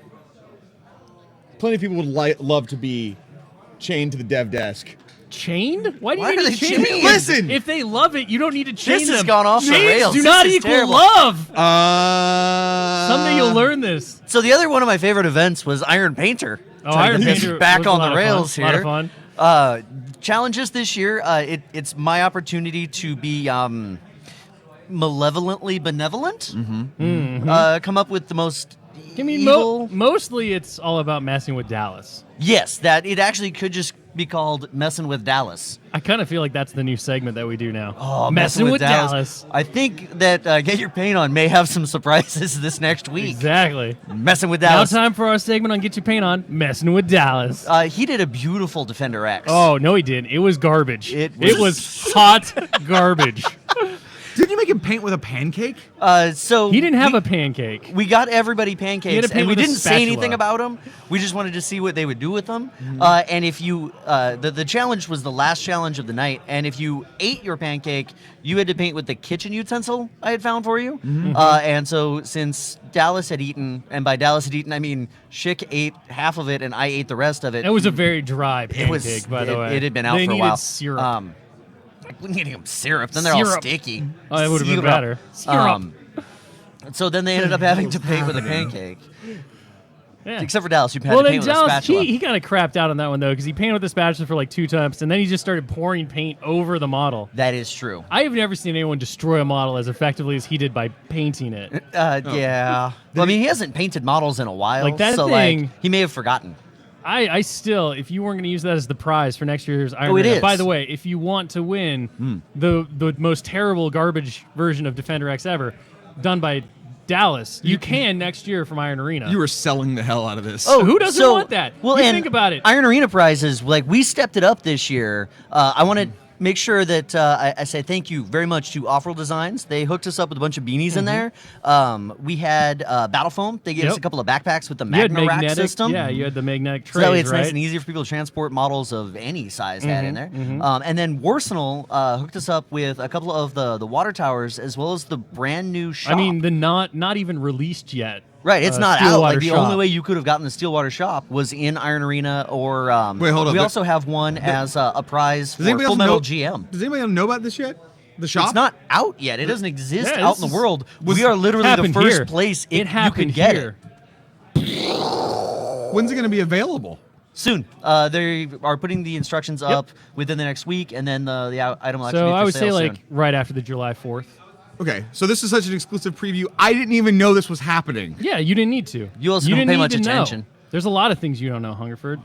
Plenty of people would love to be chained to the dev desk. Chained? Why do Why you are need they to chain chained? them? Listen! If they love it, you don't need to chain This them. has gone off the Chains rails. do This not is equal terrible. love. Someday Someday you'll learn this. So the other one of my favorite events was Iron Painter. Oh, So Iron he's Painter back was a on lot the of rails fun. here. A lot of fun. Challenges this year. It's my opportunity to be malevolently benevolent. Come up with the most I mean, evil. mostly it's all about messing with Dallas. Yes, that it actually could just be called messing with Dallas. I kind of feel like that's the new segment that we do now. Oh, messing with Dallas. I think that Get Your Paint On may have some surprises this next week. Exactly. Messing with Now Dallas. time for our segment on Get Your Paint On, messing with Dallas. He did a beautiful Defender X. Oh, no he didn't. It was garbage. It It was hot garbage. Didn't you make him paint with a pancake? So He didn't have a pancake. We got everybody He had pancakes, to paint and we with a didn't say spatula. anything about them. We just wanted to see what they would do with them. And if you, the challenge was the last challenge of the night, and if you ate your pancake, you had to paint with the kitchen utensil I had found for you. And so since Dallas had eaten, and by Dallas had eaten, I mean Schick ate half of it, and I ate the rest of it. It was a very dry pancake, It was. by the way. It had been out They for a needed while. syrup. We needed them syrup. Then they're all Syrup. sticky. Oh, that would've been Syrup. better. Syrup. So then they ended up having to paint with a pancake. Yeah. Except for Dallas, you had Well, to then paint with a Dallas, spatula. he kind of crapped out on that one, though, because he painted with the spatula for like 2 times, and then he just started pouring paint over the model. That is true. I have never seen anyone destroy a model as effectively as he did by painting it. Yeah. Well, I mean, he hasn't painted models in a while. Like, that so thing- like he may have forgotten. I still, if you weren't going to use that as the prize for next year's Iron Oh, it Man. is. By the way, if you want to win the most terrible garbage version of Defender X ever, done by Dallas, you can next year from Iron Arena. You were selling the hell out of this. Oh, who doesn't want that? Well, You and think about it. Iron Arena prizes, like we stepped it up this year. I want to make sure that I say thank you very much to Off-Roll Designs. They hooked us up with a bunch of beanies in there. We had Battle Foam. They gave us Yep. a couple of backpacks with the You had Magna Rack magnetic, system. yeah, you had the magnetic So trays, that way it's right? nice and easier for people to transport models of any size had in there. And then Warsenal hooked us up with a couple of the water towers as well as the brand new shop. I mean, the not even released yet. right, it's not out. Stillwater Like the shop. only way you could have gotten the Stillwater shop was in Iron Arena or. Wait, hold on. We also have one as a prize for Does anybody Full else Metal know? GM. Does anybody know about this yet? The shop? It's not out yet. It doesn't exist Yeah, out this in the is- world. We are literally the Happened first here. place It you happened can get here. it. When's it going to be available? Soon. They are putting the instructions up within the next week, and then the item will actually So be for I would sale say soon. right after the July 4th. Okay, so this is such an exclusive preview. I didn't even know this was happening. Yeah, you didn't need to. You also you don't didn't pay need much to know. attention. There's a lot of things you don't know, Hungerford.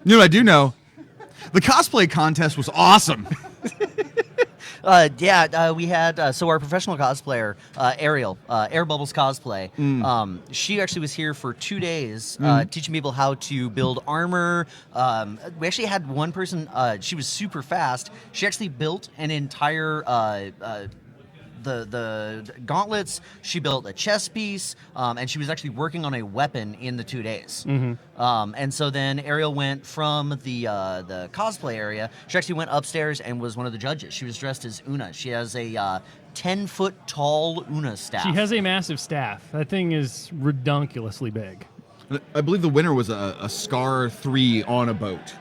You know what I do know? The cosplay contest was awesome. We had so our professional cosplayer Ariel, Air Bubbles Cosplay. She actually was here for 2 days teaching people how to build armor. We actually had one person. She was super fast. She actually built an entire. The gauntlets. She built a chess piece, and she was actually working on a weapon in the 2 days. And so then Ariel went from the cosplay area. She actually went upstairs and was one of the judges. She was dressed as Una. She has a 10-foot tall Una staff. She has a massive staff. That thing is redonkulously big. I believe the winner was a Scar 3 on a boat.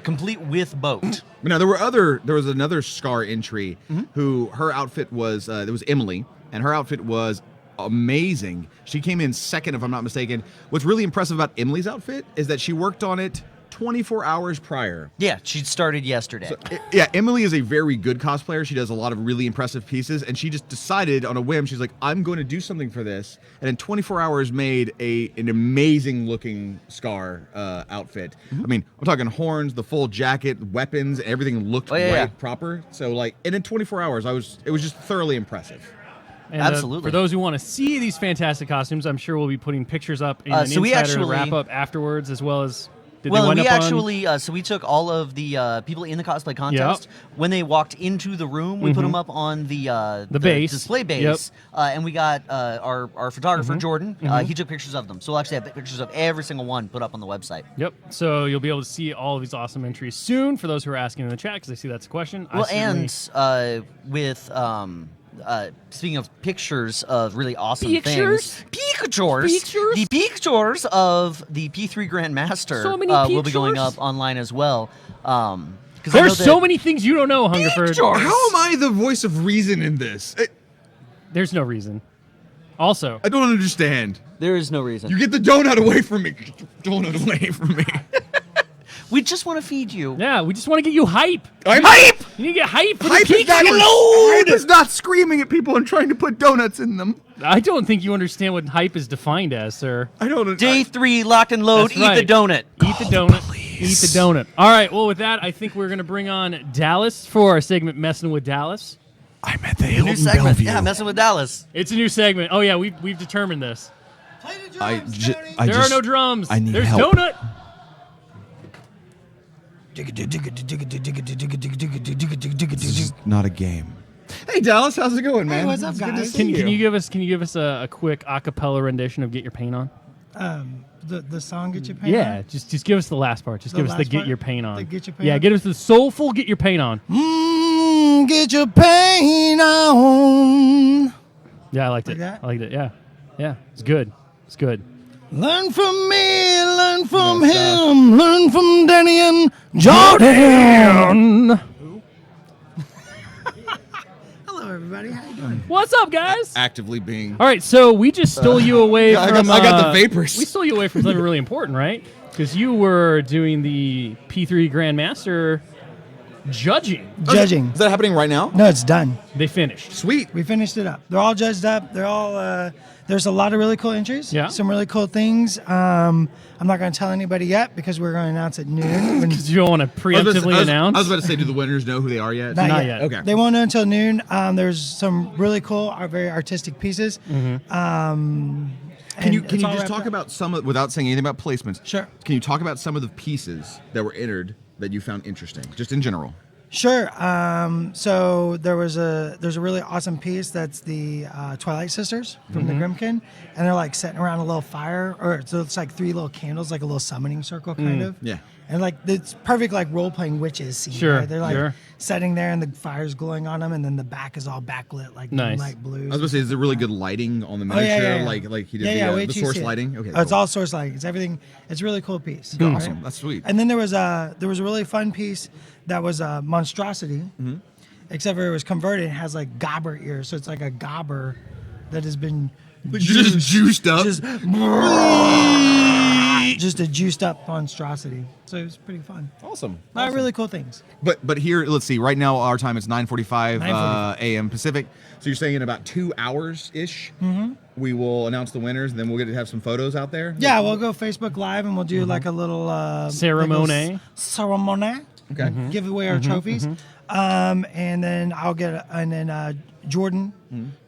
Complete with boat. Now there was another Scar entry who her outfit was there was Emily, and her outfit was amazing. She came in second, if I'm not mistaken. What's really impressive about Emily's outfit is that she worked on it 24 hours prior. Yeah, she started yesterday. So, Emily is a very good cosplayer. She does a lot of really impressive pieces, and she just decided on a whim, she's like, I'm going to do something for this, and in 24 hours made an amazing looking Scar outfit. I mean, I'm talking horns, the full jacket, weapons, everything looked proper. So and in 24 hours, it was just thoroughly impressive. And, Absolutely. For those who want to see these fantastic costumes, I'm sure we'll be putting pictures up in an so we insider actually- wrap-up afterwards, as well as... So we took all of the people in the cosplay contest. When they walked into the room, we put them up on the base. display base, and we got our photographer Jordan. He took pictures of them, so we'll actually have pictures of every single one put up on the website. Yep. So you'll be able to see all of these awesome entries soon. For those who are asking in the chat, because I see that's a question. Well, with speaking of pictures of really awesome things, the pictures of the P3 Grandmaster So many will be going pictures. up online as well. There's so many things you don't know, Hungerford. How am I the voice of reason in this? There's no reason. Also, I don't understand. There is no reason. You get the donut away from me. Get the donut away from me. We just want to feed you. yeah, we just want to get you hype. I'm hype! You need to get hype for Hype the is, not, pictures. hype is not screaming at people and trying to put donuts in them. I don't think you understand what hype is defined as, sir. I don't. Day 3, lock and load, That's eat right. the donut. Eat the donut. Eat the donut. All right. Well, with that, I think we're going to bring on Dallas for our segment, Messing with Dallas. I'm at the New Hilton segment. Bellevue. Yeah, messing with Dallas. It's a new segment. Oh, yeah, we've determined this. There are no drums. I need There's help. donut. This is not a game. Hey Dallas, how's it going, man? Hey, what's up, It's good to guys? see Can you give us a quick a cappella rendition of Get Your Paint On? The song Get Your Paint Yeah, On? just give us the last part. Just The give us the last Get part? Your Paint On. The Get Your Paint Yeah, On? give us the soulful Get Your Paint On. Get your paint on. Yeah, I liked it. Like that? I liked it. Yeah, yeah, it's good. It's good. Learn from me, learn from him, learn from Danny and Jordan. Hello, everybody. How you doing? What's up, guys? Actively being. All right, so we just stole you away I from. got the vapors. We stole you away from something really important, right? Because you were doing the P3 Grandmaster judging. Judging. Is that happening right now? No, it's done. They finished. Sweet. We finished it up. They're all judged up. They're all. There's a lot of really cool entries. Yeah. Some really cool things. I'm not going to tell anybody yet because we're going to announce at noon. Because you don't want to preemptively announce. I was about to say, do the winners know who they are yet? Not yet. Okay. They won't know until noon. There's some really cool, very artistic pieces. Mm-hmm. Can you and it's all just wrapped talk up. about some of, without saying anything about placements? Sure. Can you talk about some of the pieces that were entered that you found interesting, just in general? Sure. So there's a really awesome piece that's the Twilight Sisters from the Grimkin, and they're like sitting around a little fire, or so it's like 3 little candles, like a little summoning circle, kind of. Yeah. And like it's perfect, like role playing witches scene. Sure, Right? They're like sure. sitting there, and the fire's glowing on them, and then the back is all backlit, like Nice. moonlight blues. I was going to say, is there really good lighting on the Oh, yeah, miniature? yeah, yeah. Like he did yeah, the wait till you source see it. lighting? Okay. Oh, it's cool. all source lighting. It's everything. It's a really cool piece. Awesome. That's sweet. And then there was a really fun piece that was a monstrosity, except for it was converted. It has like gobber ears, so it's like a gobber that has been Just juiced up. just just a juiced up monstrosity. So it was pretty fun. Awesome. A lot of Awesome. really cool things. But here, let's see. Right now, our time is 9:45 9:45. a.m. Pacific. So you're saying in about 2 hours ish, we will announce the winners, and then we'll get to have some photos out there. Yeah, we'll go Facebook Live and we'll do like a little Ceremony. Ceremony. Okay. Give away our trophies. And then I'll get Jordan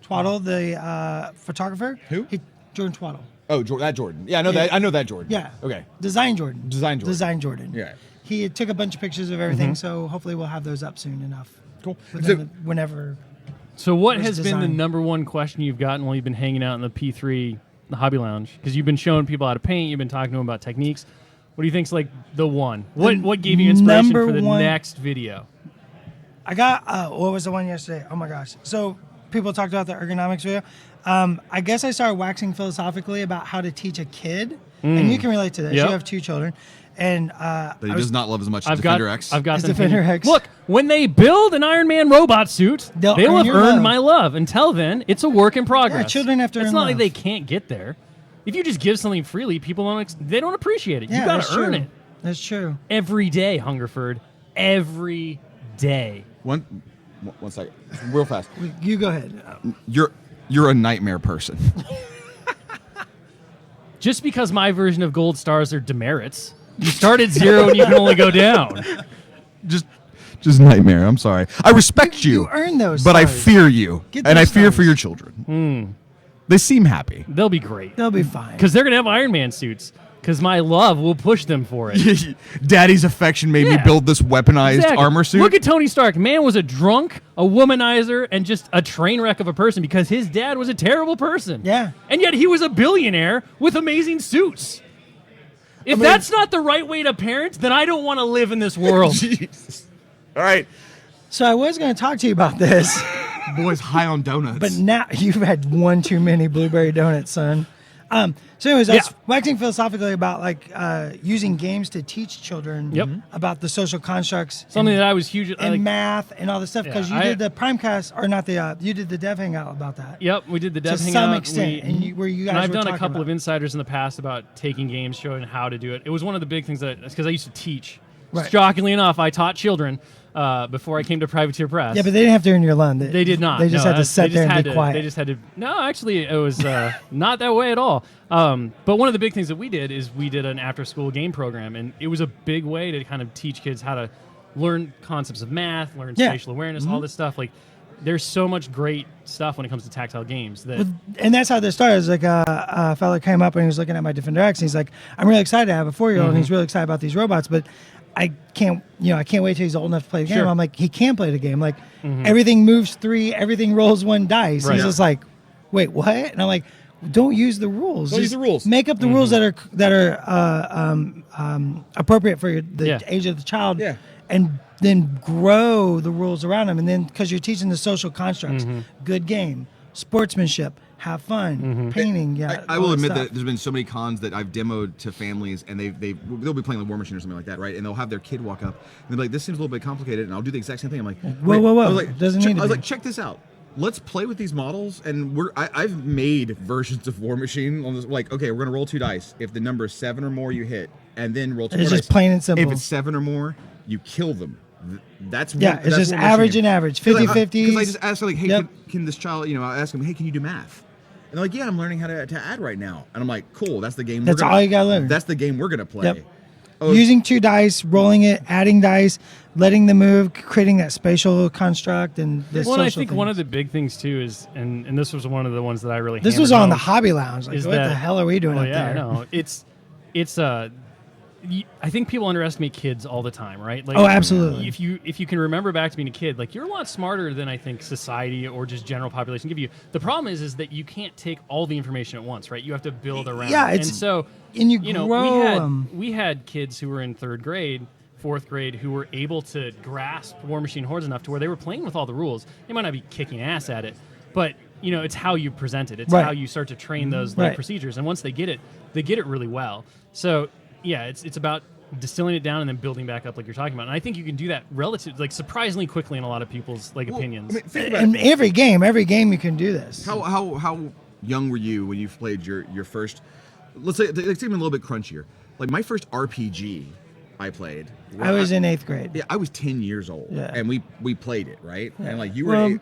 Twaddle, the photographer. Who? Jordan Twaddle. Oh, that Jordan. Yeah, I know that. I know that Jordan. Yeah. Okay. Design Jordan. Design Jordan. Yeah. Yeah. He took a bunch of pictures of everything, so hopefully we'll have those up soon enough. Cool. Whenever. So what Where's has been the design? number one question you've gotten while you've been hanging out in the P3, the Hobby Lounge? Because you've been showing people how to paint, you've been talking to them about techniques. What do you think's like the one? What gave you inspiration number for the one- next video? I got, what was the one yesterday? Oh my gosh. So people talked about the ergonomics video. I guess I started waxing philosophically about how to teach a kid. And you can relate to this. Yep. You have 2 children. And That he does not love as much as I've got Defender X. I've got It's them Defender thinking, X. Look, when they build an Iron Man robot suit, They'll they will earn have your earned love. my love. Until then, it's a work in progress. children have to It's earn not like love. they can't get there. If you just give something freely, people they don't appreciate it. yeah, you got that's to earn true. it That's true. every day, Hungerford. Every day. One second, real fast. You go ahead. You're a nightmare person. Just because my version of gold stars are demerits, you start at 0 and you can only go down. just nightmare. I'm sorry. I respect you. You earn those but I stars. fear you, Get and I those fear for stars. your children. They seem happy. They'll be great. They'll be fine. Because they're going to have Iron Man suits. Because my love will push them for it. Daddy's affection made me Yeah. build this weaponized Exactly. armor suit. Look at Tony Stark. Man was a drunk, a womanizer, and just a train wreck of a person because his dad was a terrible person. Yeah. And yet he was a billionaire with amazing suits. If that's not the right way to parent, then I don't want to live in this world. Jesus. All right, So I was going to talk to you about this, boys, high on donuts. but now you've had one too many blueberry donuts, son. So anyways, I was waxing philosophically about like using games to teach children Yep. about the social constructs Something and, that I was huge and math and all this stuff because Yeah, you did the Primecast or not the you did the Dev Hangout about that. Yep, we did the Dev To Hangout. some extent, where you guys and I've were done a talking couple about of insiders in the past about taking games, showing how to do it. It was one of the big things because I used to teach. Right. Shockingly enough, I taught children before I came to Privateer Press. Yeah, but they didn't have to earn your loan. They did not. They just No, had to that's- sit they just there and had be to- quiet. They just had to. No, actually, it was not that way at all. But one of the big things that we did is we did an after-school game program, and it was a big way to kind of teach kids how to learn concepts of math, learn Yeah. spatial awareness, all this stuff. Like, there's so much great stuff when it comes to tactile games that. And that's how this started. It's like a fella came up and he was looking at my Defender X, and he's like, "I'm really excited to have a 4-year-old, and he's really excited about these robots, but I can't wait till he's old enough to play the game." Sure. I'm like, he can play the game. Like everything moves 3, everything rolls 1 dice. Right. He's Yeah. just like, "Wait, what?" And I'm like, "Don't use the rules. Don't use Just the rules. Make up the rules that are appropriate for the Yeah. age of the child." Yeah. And then grow the rules around them. And then because you're teaching the social constructs, good game, sportsmanship, have fun, painting. Yeah, I all will that admit stuff. that there's been so many cons that I've demoed to families, and they'll be playing the War Machine or something like that, right? And they'll have their kid walk up, and they're like, "This seems a little bit complicated," and I'll do the exact same thing. I'm like, Whoa, whoa, whoa. I was like, Doesn't check, need to I was be. like, check this out. Let's play with these models, and I've made versions of War Machine on this. Like, okay, we're gonna roll 2 dice. If the number is 7 or more, you hit, and then roll 2 It's more just dice. plain and simple. If it's 7 or more, you kill them. That's Yeah, one- it's that's just War average Machine. and average, 'Cause 50-50s. Because I just asked her, like, hey, Yep. can this child, I ask him, hey, can you do math? And they're like, yeah, I'm learning how to add right now. And I'm like, cool, that's the game. That's all you gotta learn. That's the game we're gonna play. Yep. Oh, Using 2 dice, rolling it, adding dice, letting them move, creating that spatial construct, and this. Well, and I think one of the big things too is, and this was one of the ones that I really. This hammered was on the home, Hobby Lounge. Like, is what that- the hell are we doing Oh up yeah, there? no, it's I think people underestimate kids all the time, right? Like, Oh, absolutely. If you can remember back to being a kid, like you're a lot smarter than I think society or just general population give you. The problem is that you can't take all the information at once, right? You have to build around. Yeah, it. it's- and so and you know grow we had 'em. we had kids who were in 3rd grade. 4th grade, who were able to grasp War Machine Hordes enough to where they were playing with all the rules. They might not be kicking ass at it, but it's how you present it. It's Right. how you start to train those Right. procedures. And once they get it really well. So yeah, it's about distilling it down and then building back up like you're talking about. And I think you can do that surprisingly quickly in a lot of people's opinions. I mean, think about In every game you can do this. how young were you when you played your first? Let's say it's even a little bit crunchier. like my first RPG I played. I was in 8th grade. Yeah, I was 10 years old, Yeah. and we played it, right? And like you were. Well,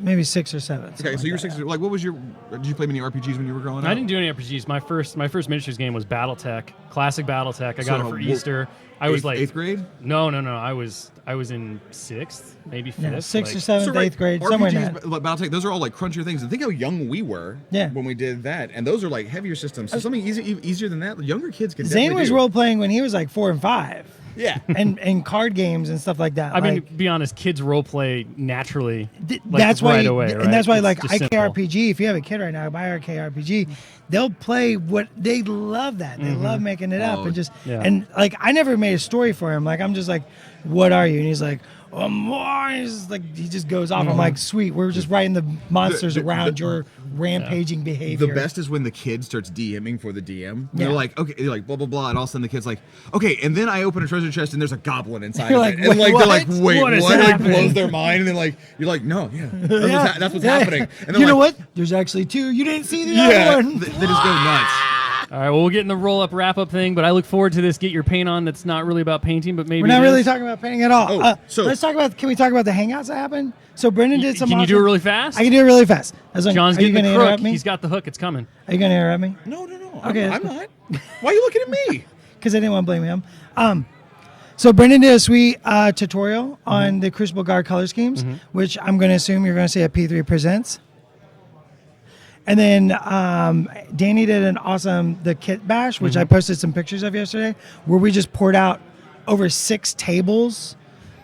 maybe 6 or 7. Okay, so you were 6. Like, what was your? Did you play many RPGs when you were growing up? I didn't do any RPGs. My first miniatures game was BattleTech, classic BattleTech. I got it for Easter. I was like 8th grade. No. I was in 6th, maybe 5th. Yeah, 6th or 7th, So, right, 8th grade, somewhere in that. RPGs, like BattleTech, those are all like crunchier things. And think how young we were when we did that. And those are like heavier systems. So something easier than that, younger kids can Zane definitely was do. role playing when he was like 4 and 5. Yeah. and card games and stuff like that. I mean, to be honest, kids role play naturally. That's why, right away, right? and that's why, It's like just simple. IKRPG. If you have a kid right now, buy IKRPG. They'll play what they love. That they love making it up and just and like I never made a story for him. Like I'm just like, what are you? And he's like, he's like he just goes off. I'm like, sweet. We're just writing the monsters around your rampaging behavior. The best is when the kid starts DMing for the DM. Yeah. They're like, okay, they're like blah blah blah, and all of a sudden the kid's like, okay, and then I open a treasure chest and there's a goblin inside. You're of like, it. And like what? they're like, wait, What what? is It like happening? blows their mind, and then like you're like, no, that's what's happening. And You know like, what? There's actually 2. You didn't see the Yeah, other one. they just go nuts. All right, well, we'll get in the roll-up, wrap-up thing, but I look forward to this Get Your Paint On that's not really about painting, but maybe We're not it really is. talking about painting at all. Oh, so- let's talk about. Can we talk about the hangouts that happened? So Brendan did some. Can you do it awesome- really fast? I can do it really fast. As long, John's are you getting going the to crook. interrupt me? He's got the hook. It's coming. Are you going to interrupt me? No. Okay. I'm not. Why are you looking at me? Because I didn't want to blame him. So Brendan did a sweet tutorial on the Crucible Guard color schemes, which I'm going to assume you're going to say at P3 Presents. And then Danny did an awesome the kit bash, which I posted some pictures of yesterday, where we just poured out over 6 tables,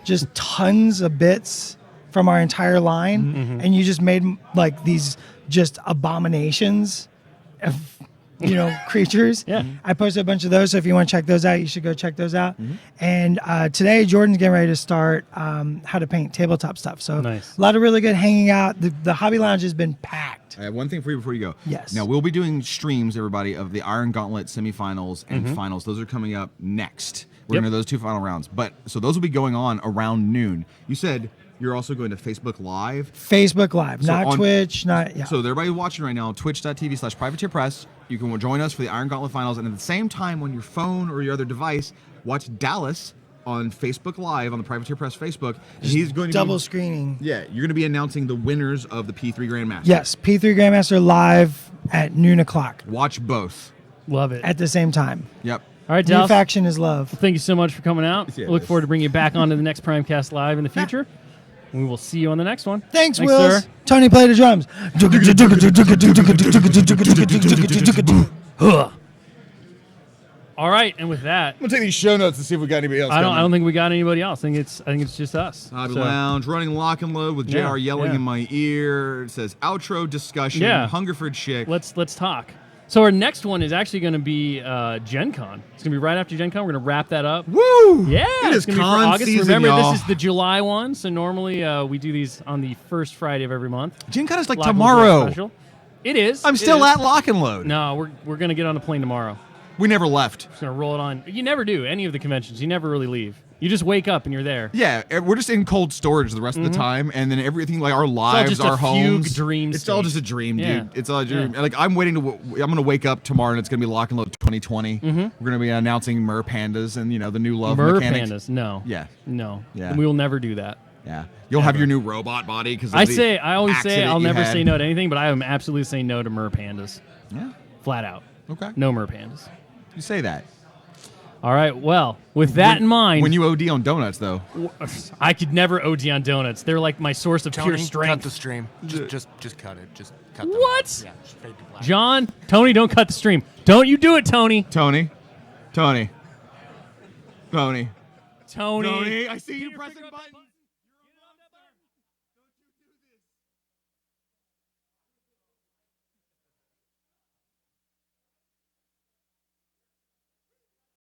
just tons of bits from our entire line, and you just made like these just abominations of creatures. Yeah. I posted a bunch of those, so if you want to check those out, you should go check those out. And today, Jordan's getting ready to start how to paint tabletop stuff. So Nice. a lot of really good hanging out. The hobby lounge has been packed. I have one thing for you before you go. Yes. Now we'll be doing streams, everybody, of the Iron Gauntlet semifinals and finals. Those are coming up next. We're Yep. going to those 2 final rounds. But so those will be going on around noon. You said you're also going to Facebook Live. Facebook Live, So not on- Twitch, not So everybody watching right now, twitch.tv/privateerpress, you can join us for the Iron Gauntlet finals. And at the same time, on your phone or your other device, watch Dallas on Facebook Live on the Privateer Press Facebook. And he's going to double be, screening. Yeah, you're going to be announcing the winners of the P3 Grandmaster. Yes, P3 Grandmaster live at noon o'clock Watch both. Love it. at the same time. Yep. All right, New Dallas. faction is love. Thank you so much for coming out. Yeah, I look this- forward to bringing you back onto the next Primecast Live in the future. We will see you on the next one. Thanks, Wills. sir. Tony, play the drums. All right, and with that, I'm gonna take these show notes and see if we got anybody else. I don't think we got anybody else. I think it's just us. Hobby So- Lounge, running lock and load with JR Yeah, yelling yeah. in my ear. It says outro discussion. Yeah. Hungerford chick. Let's talk. So our next one is actually going to be Gen Con. It's going to be right after Gen Con. We're going to wrap that up. Woo! Yeah, It is it's going to be for con August. season, Remember, y'all. this is the July one. So normally we do these on the first Friday of every month. Gen Con is like Lock and Load tomorrow. special. It is. I'm It still is. at lock and load. No, we're going to get on a plane tomorrow. We never left. Just going to roll it on. You never do any of the conventions. You never really leave. You just wake up and you're there. Yeah, we're just in cold storage the rest of the time, and then everything like our lives, just our a homes, fugue dream It's all state. just a dream, Yeah. dude. It's all a dream. Yeah. Like I'm waiting to. I'm gonna wake up tomorrow, and it's gonna be Lock and Load 2020. We're gonna be announcing Mer Pandas and the new love Mer mechanics. pandas. No. Yeah. No. Yeah. We will never do that. Yeah, you'll have your new robot body because I always say I'll never say no. no to anything, but I am absolutely saying no to mer pandas. Yeah. Flat out. Okay. No mer pandas. You say that. All right. Well, with that in mind, When you OD on donuts, though. I could never OD on donuts. They're like my source of pure Tony, cut strength. the stream. Just cut it. Just cut them What? out. Yeah, just fade to black. John, Tony, don't cut the stream. Don't you do it, Tony. Tony. Tony. I see you pressing buttons.